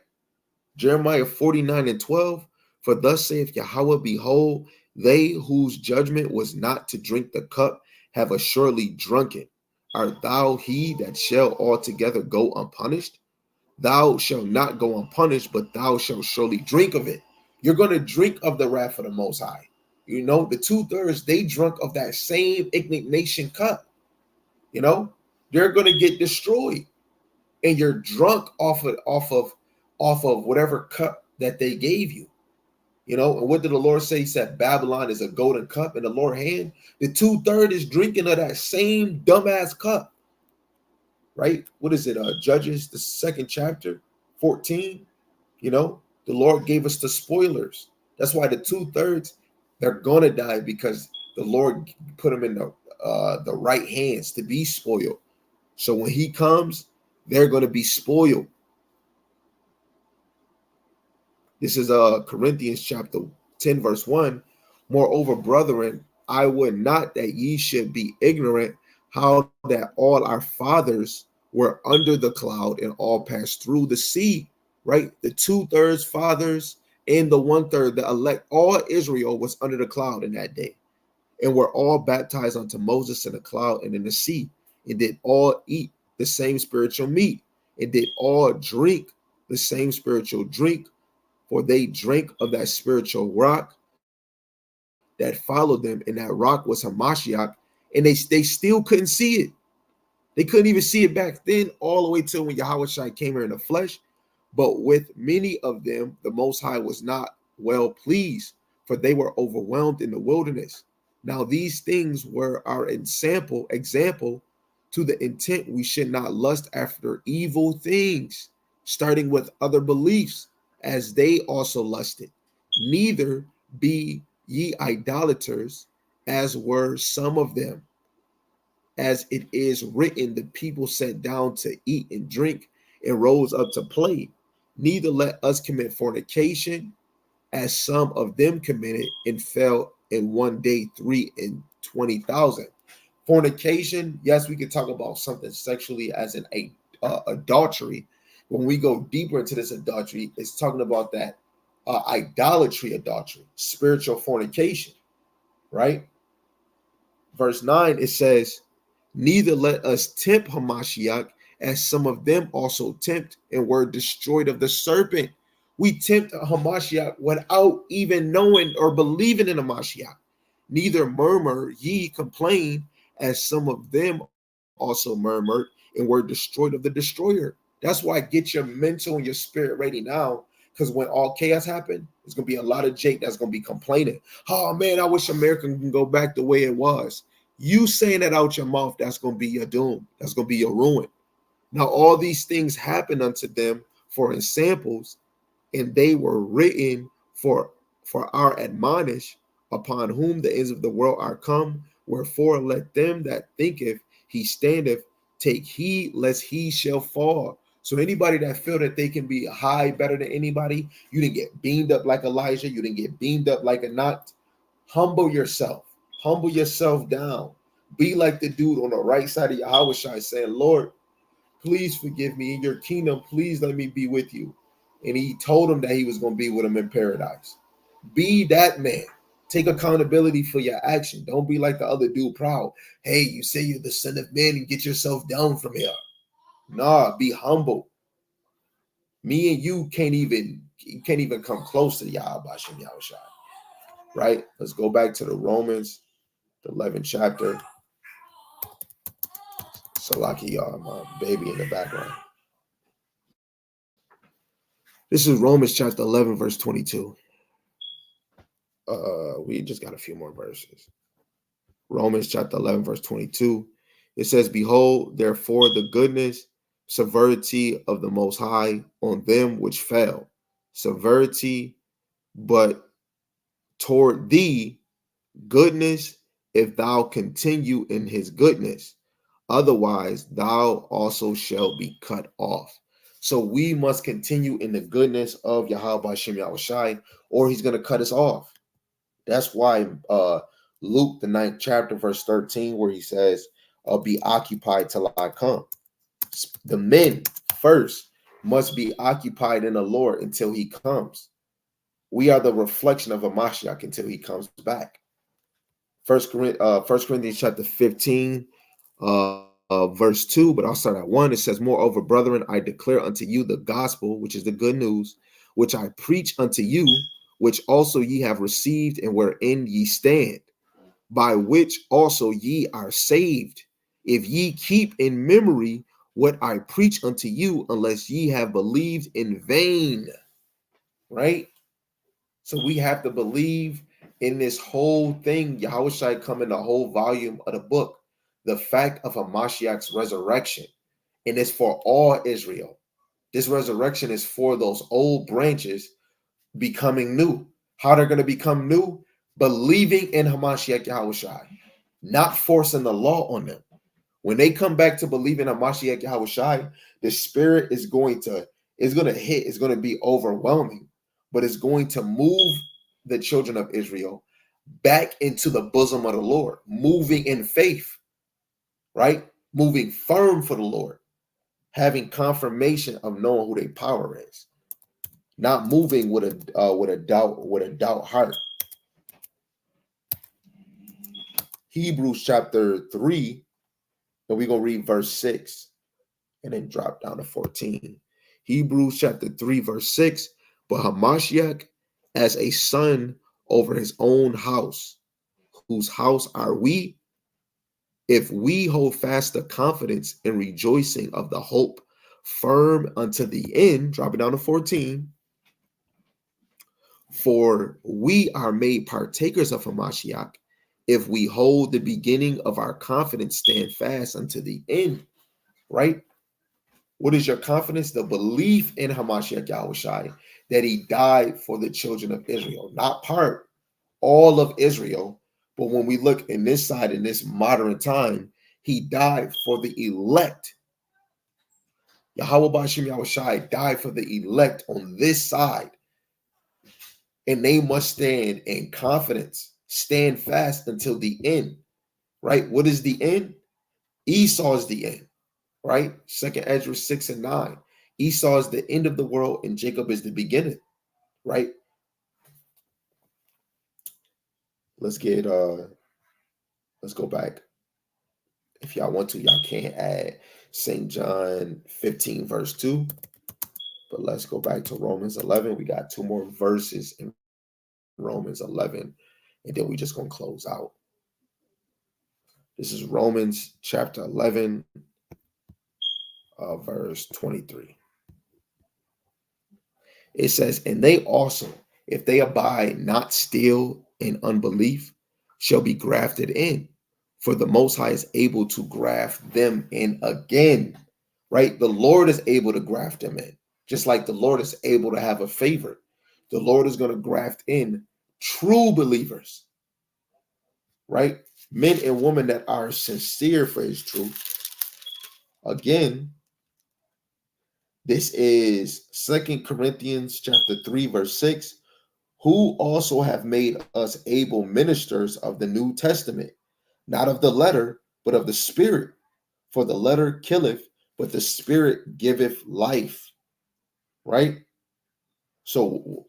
Jeremiah 49 and 12. For thus saith Yahweh, behold, they whose judgment was not to drink the cup have assuredly drunken. Art thou he that shall altogether go unpunished? Thou shalt not go unpunished, but thou shalt surely drink of it. You're going to drink of the wrath of the Most High. You know, the 2/3, they drunk of that same indignation cup. You know, they're going to get destroyed. And you're drunk off of whatever cup that they gave you. You know, and what did the Lord say? He said, Babylon is a golden cup in the Lord's hand. The 2/3 is drinking of that same dumbass cup. Right? What is it? Judges, the 2nd chapter, 14. You know, the Lord gave us the spoilers. That's why the 2/3, they're going to die, because the Lord put them in the right hands to be spoiled. So when he comes, they're going to be spoiled. This is Corinthians chapter 10, verse 1. Moreover, brethren, I would not that ye should be ignorant how that all our fathers were under the cloud and all passed through the sea. Right? The 2/3 fathers and the 1/3, the elect, all Israel was under the cloud in that day, and were all baptized unto Moses in the cloud and in the sea, and did all eat the same spiritual meat, and did all drink the same spiritual drink, for they drank of that spiritual rock that followed them, and that rock was Hamashiach, and they still couldn't see it. They couldn't even see it back then, all the way till when Yahushua came here in the flesh. But with many of them, the Most High was not well pleased, for they were overwhelmed in the wilderness. Now these things were our example to the intent we should not lust after evil things, starting with other beliefs, as they also lusted. Neither be ye idolaters, as were some of them. As it is written, the people sat down to eat and drink and rose up to play. Neither let us commit fornication, as some of them committed and fell in one day 320,000. Fornication, yes, we could talk about something sexually as an adultery. When we go deeper into this adultery, it's talking about that idolatry, adultery, spiritual fornication, right? Verse 9, it says, neither let us tempt Hamashiach, as some of them also tempt and were destroyed of the serpent. We tempt Hamashiach without even knowing or believing in Hamashiach. Neither murmur ye complain, as some of them also murmured and were destroyed of the destroyer. That's why get your mental and your spirit ready now, because when all chaos happen, there's going to be a lot of Jake that's going to be complaining. Oh man, I wish America can go back the way it was. You saying that out your mouth, that's going to be your doom. That's going to be your ruin. Now, all these things happen unto them for ensamples, and they were written for our admonish, upon whom the ends of the world are come. Wherefore, let them that thinketh he standeth take heed, lest he shall fall. So anybody that feel that they can be high better than anybody, you didn't get beamed up like Elijah, you didn't get beamed up like a knot. Humble yourself. Humble yourself down. Be like the dude on the right side of Yahweh Shai saying, Lord, please forgive me. In your kingdom, please let me be with you. And he told him that he was going to be with him in paradise. Be that man. Take accountability for your action. Don't be like the other dude proud. Hey, you say you're the son of man and get yourself down from here. Nah, be humble. Me and you can't even come close to Yahweh Shem Yahweh Shai. Right? Let's go back to the Romans, the 11th chapter. Salaki, y'all, my baby in the background. This is Romans chapter 11, verse 22. We just got a few more verses. Romans chapter 11, verse 22. It says, behold, therefore, the goodness, severity of the Most High on them which fell. Severity, but toward thee, goodness, if thou continue in his goodness. Otherwise, thou also shalt be cut off. So we must continue in the goodness of Yahweh Shem Yahushai, or he's going to cut us off. That's why Luke, the 9th chapter, verse 13, where he says, be occupied till I come. The men first must be occupied in the Lord until he comes. We are the reflection of a Mashiach until he comes back. 1 Corinthians chapter 15, verse 2, but I'll start at 1. It says, moreover, brethren, I declare unto you the gospel, which is the good news, which I preach unto you, which also ye have received, and wherein ye stand, by which also ye are saved, if ye keep in memory what I preach unto you, unless ye have believed in vain. Right? So we have to believe in this whole thing. Yahweh Shai come in the whole volume of the book, the fact of Hamashiach's resurrection. And it's for all Israel. This resurrection is for those old branches becoming new. How they're going to become new? Believing in Hamashiach Yahweh Shai, not forcing the law on them. When they come back to believe in Hamashiach Yahweh Shai, the spirit is going to hit, it's going to be overwhelming, but it's going to move the children of Israel back into the bosom of the Lord, moving in faith, right? Moving firm for the Lord, having confirmation of knowing who their power is, not moving with a doubt heart. Hebrews chapter 3, and we're going to read verse 6 and then drop down to 14. Hebrews chapter 3, verse 6, but Hamashiach as a son over his own house, whose house are we, if we hold fast the confidence and rejoicing of the hope firm unto the end, drop it down to 14, for we are made partakers of Hamashiach if we hold the beginning of our confidence, stand fast unto the end, right? What is your confidence? The belief in Hamashiach Yahushai, that he died for the children of Israel, not part, all of Israel. But when we look in this side, in this modern time, he died for the elect. Yahweh Bashim Yahushai died for the elect on this side. And they must stand in confidence, stand fast until the end, right? What is the end? Esau is the end, right? Second Ezra 6 and 9. Esau is the end of the world and Jacob is the beginning, right? Let's go back. If y'all want to, y'all can add St. John 15 verse 2. But let's go back to Romans 11. We got 2 more verses in Romans 11, and then we just gonna close out. This is Romans chapter 11, verse 23. It says, and they also, if they abide not still in unbelief, shall be grafted in. For the Most High is able to graft them in again, right? The Lord is able to graft them in, just like the Lord is able to have a favor. The Lord is going to graft in true believers, right? Men and women that are sincere for his truth. Again, this is 2 Corinthians chapter 3, verse 6, who also have made us able ministers of the New Testament, not of the letter, but of the Spirit. For the letter killeth, but the Spirit giveth life, right? So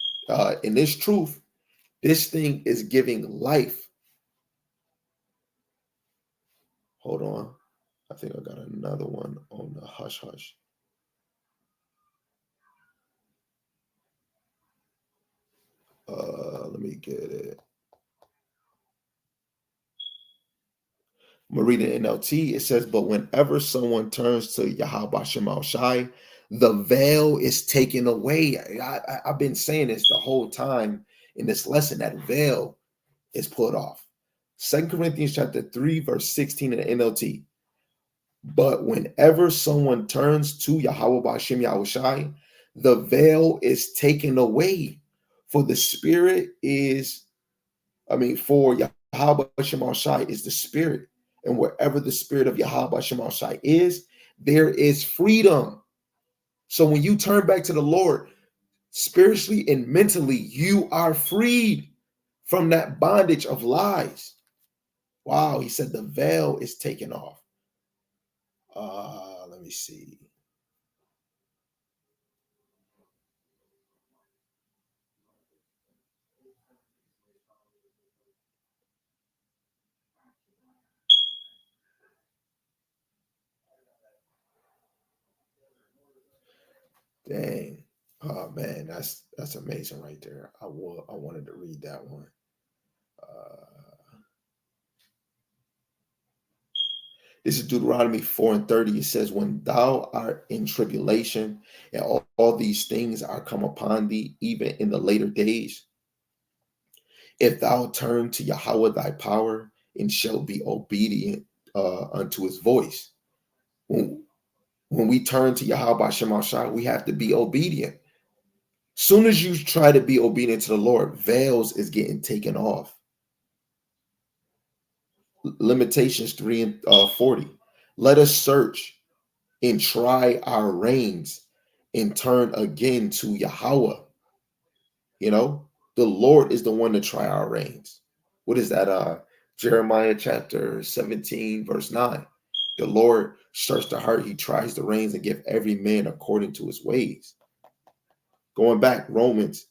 in this truth, this thing is giving life. Hold on. I think I got another one on the hush hush. Let me get it. I'm going to read it in NLT. It says, but whenever someone turns to Yahweh Shema Shai, the veil is taken away. I've been saying this the whole time in this lesson, that veil is put off. 2 Corinthians chapter 3, verse 16 in the NLT. But whenever someone turns to Yahweh B'Shem Yahushai, the veil is taken away. For the Spirit is, for Yahweh B'Shem Yahushai is the Spirit. And wherever the Spirit of Yahweh B'Shem Yahushai is, there is freedom. So when you turn back to the Lord, spiritually and mentally, you are freed from that bondage of lies. Wow, he said the veil is taken off. Let me see. Dang. Oh man, that's amazing right there. I wanted to read that one. This is Deuteronomy 4 and 30. It says, when thou art in tribulation and all these things are come upon thee, even in the later days, if thou turn to Yahweh thy power and shalt be obedient unto his voice. When we turn to Yahweh B'Shem Shai, we have to be obedient. Soon as you try to be obedient to the Lord, veils is getting taken off. Limitations 3 and 40. Let us search and try our reins and turn again to Yahweh. The Lord is the one to try our reins. What is that? Jeremiah chapter 17, verse 9. The Lord searches the heart, he tries the reins and give every man according to his ways. Going back, Romans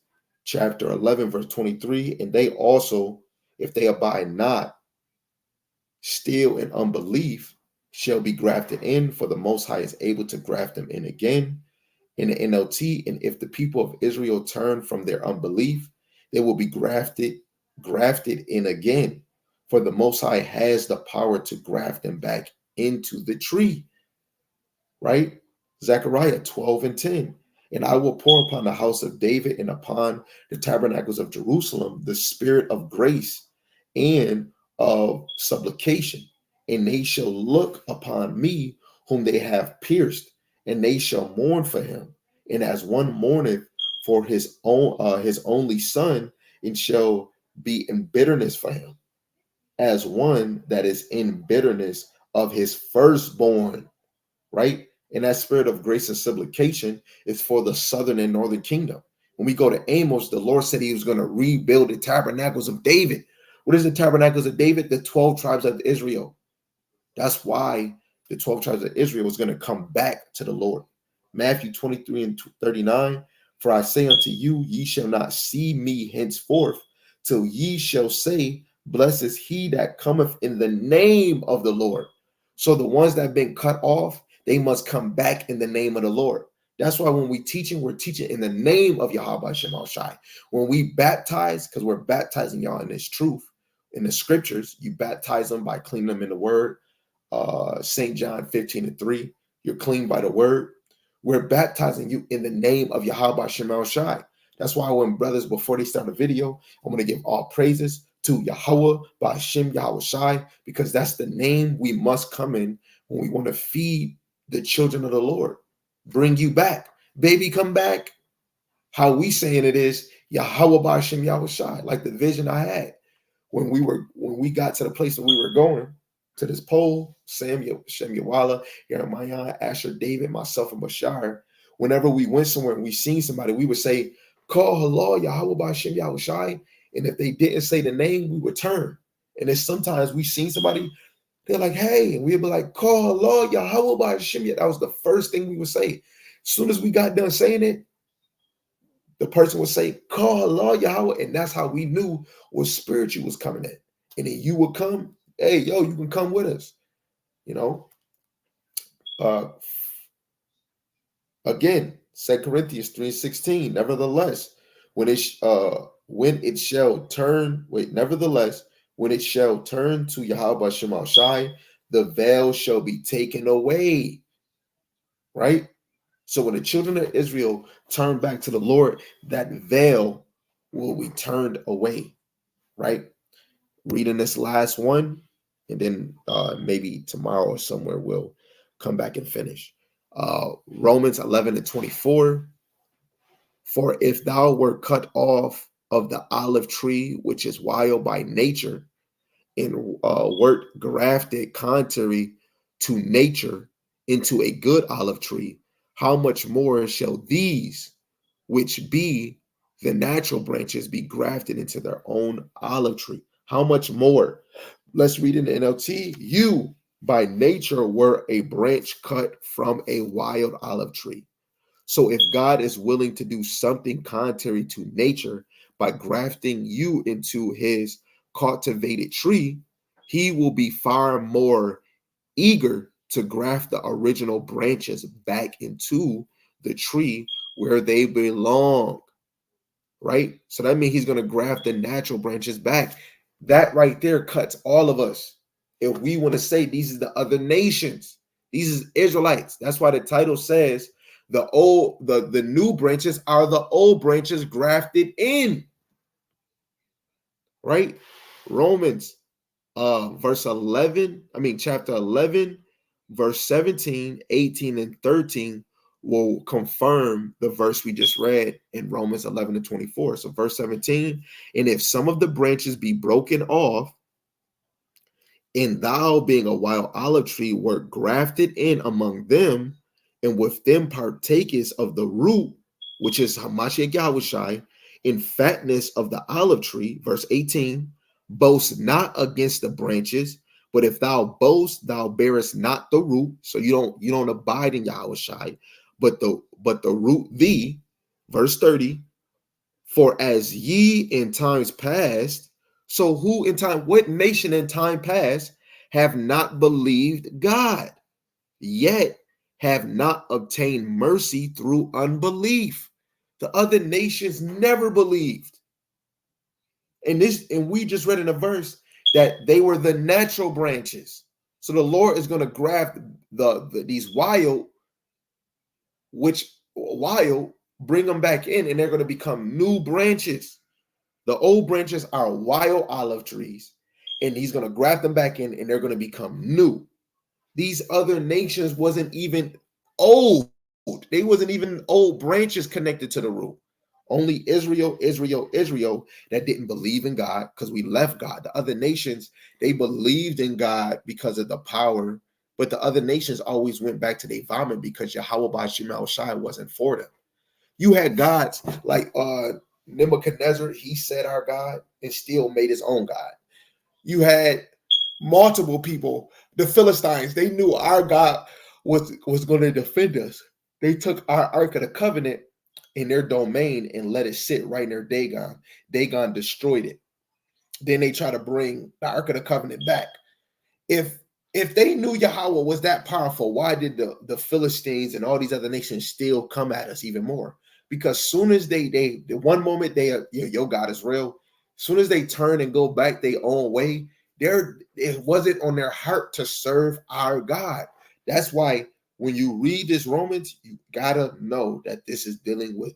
chapter 11, verse 23, and they also, if they abide not still in unbelief, shall be grafted in, for the Most High is able to graft them in again. In the NLT, and if the people of Israel turn from their unbelief, they will be grafted in again, for the Most High has the power to graft them back into the tree, right? Zechariah 12 and 10. And I will pour upon the house of David and upon the tabernacles of Jerusalem the spirit of grace and of supplication, and they shall look upon me whom they have pierced, and they shall mourn for him, and as one mourneth for his only son, and shall be in bitterness for him, as one that is in bitterness of his firstborn, right? And that spirit of grace and supplication is for the southern and northern kingdom. When we go to Amos, the Lord said he was going to rebuild the tabernacles of David. What is the tabernacles of David? The 12 tribes of Israel. That's why the 12 tribes of Israel was going to come back to the Lord. Matthew 23 and 39, for I say unto you, ye shall not see me henceforth, till ye shall say, blessed is he that cometh in the name of the Lord. So the ones that have been cut off, they must come back in the name of the Lord. That's why when we're teaching in the name of Yahweh Shema Shai. When we baptize, because we're baptizing y'all in this truth, in the scriptures, you baptize them by cleaning them in the word. St. John 15 and 3, you're clean by the word. We're baptizing you in the name of Yahweh Shema Shai. That's why when brothers, before they start a video, I'm going to give all praises to Yahweh by Hashem Yahweh Shai, because that's the name we must come in when we want to feed the children of the Lord. Bring you back. Baby, come back. How we saying it is Yahweh by Hashem Yahweh Shai, like the vision I had when we got to the place where we were going, to this pole, Samuel, Shem Yawala, Jeremiah, Asher, David, myself, and Bashar. Whenever we went somewhere and we seen somebody, we would say, call Halal Yahweh by Shem Yahweh Shai. And if they didn't say the name, we would turn. And then sometimes we seen somebody, they're like, hey, and we'd be like, call Halal Yahweh by Shem Yahweh. That was the first thing we would say. As soon as we got done saying it, the person would say, call Halal Yahweh. And that's how we knew what spiritual was coming in. And then you would come, hey, yo, you can come with us. You know, again, 2 Corinthians 3:16. Nevertheless, when it shall turn to Yahweh Shema Shai, the veil shall be taken away. Right? So when the children of Israel turn back to the Lord, that veil will be turned away. Right? Reading this last one, and then maybe tomorrow or somewhere we'll come back and finish. Romans 11 and 24. For if thou were cut off of the olive tree, which is wild by nature, and wert grafted contrary to nature into a good olive tree, how much more shall these, which be the natural branches, be grafted into their own olive tree? How much more? Let's read in the NLT. You by nature were a branch cut from a wild olive tree. So if God is willing to do something contrary to nature by grafting you into his cultivated tree, he will be far more eager to graft the original branches back into the tree where they belong. Right? So that means he's going to graft the natural branches back. That right there cuts all of us. If we want to say these are the other nations, these are Israelites. That's why the title says the new branches are the old branches grafted in. Right? Romans chapter 11, verse 17, 18, and 13 will confirm the verse we just read in Romans 11 and 24. So verse 17, and if some of the branches be broken off, and thou being a wild olive tree wert grafted in among them, and with them partakest of the root, which is Hamashiach Yahushai, in fatness of the olive tree, verse 18, boast not against the branches, but if thou boast, thou bearest not the root. So you don't abide in Yahushai, but the root thee, verse 30, for as ye in times past, so what nation in time past have not believed God, yet have not obtained mercy through unbelief. The other nations never believed. And we just read in a verse that they were the natural branches. So the Lord is going to graft these wild, bring them back in, and they're going to become new branches. The old branches are wild olive trees, and he's going to graft them back in, and they're going to become new. These other nations wasn't even old. They wasn't even old branches connected to the root. Only Israel that didn't believe in God because we left God. The other nations, they believed in God because of the power, but the other nations always went back to their vomit because Yahweh Ba'Shem Shai wasn't for them. You had gods like Nebuchadnezzar, he said our God and still made his own God. You had multiple people, the Philistines, they knew our God was going to defend us. They took our Ark of the Covenant in their domain and let it sit right near Dagon. Dagon destroyed it. Then they try to bring the Ark of the Covenant back. If they knew Yahweh was that powerful, why did the Philistines and all these other nations still come at us even more? Because soon as they the one moment your God is real, soon as they turn and go back their own way, it wasn't on their heart to serve our God. That's why when you read this Romans, you gotta know that this is dealing with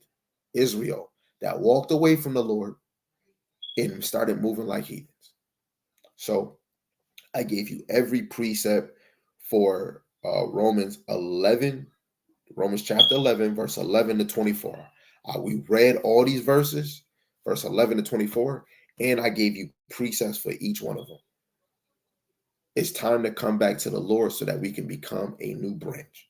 Israel that walked away from the Lord and started moving like heathens. So I gave you every precept for Romans chapter 11, verse 11 to 24. We read all these verses, verse 11 to 24, and I gave you precepts for each one of them. It's time to come back to the Lord so that we can become a new branch.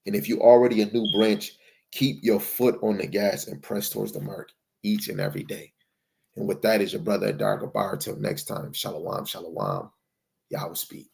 And if you're already a new branch, keep your foot on the gas and press towards the mark each and every day. And with that is your brother Adar Gabar. Till next time, shalom, shalom. Yahweh speak.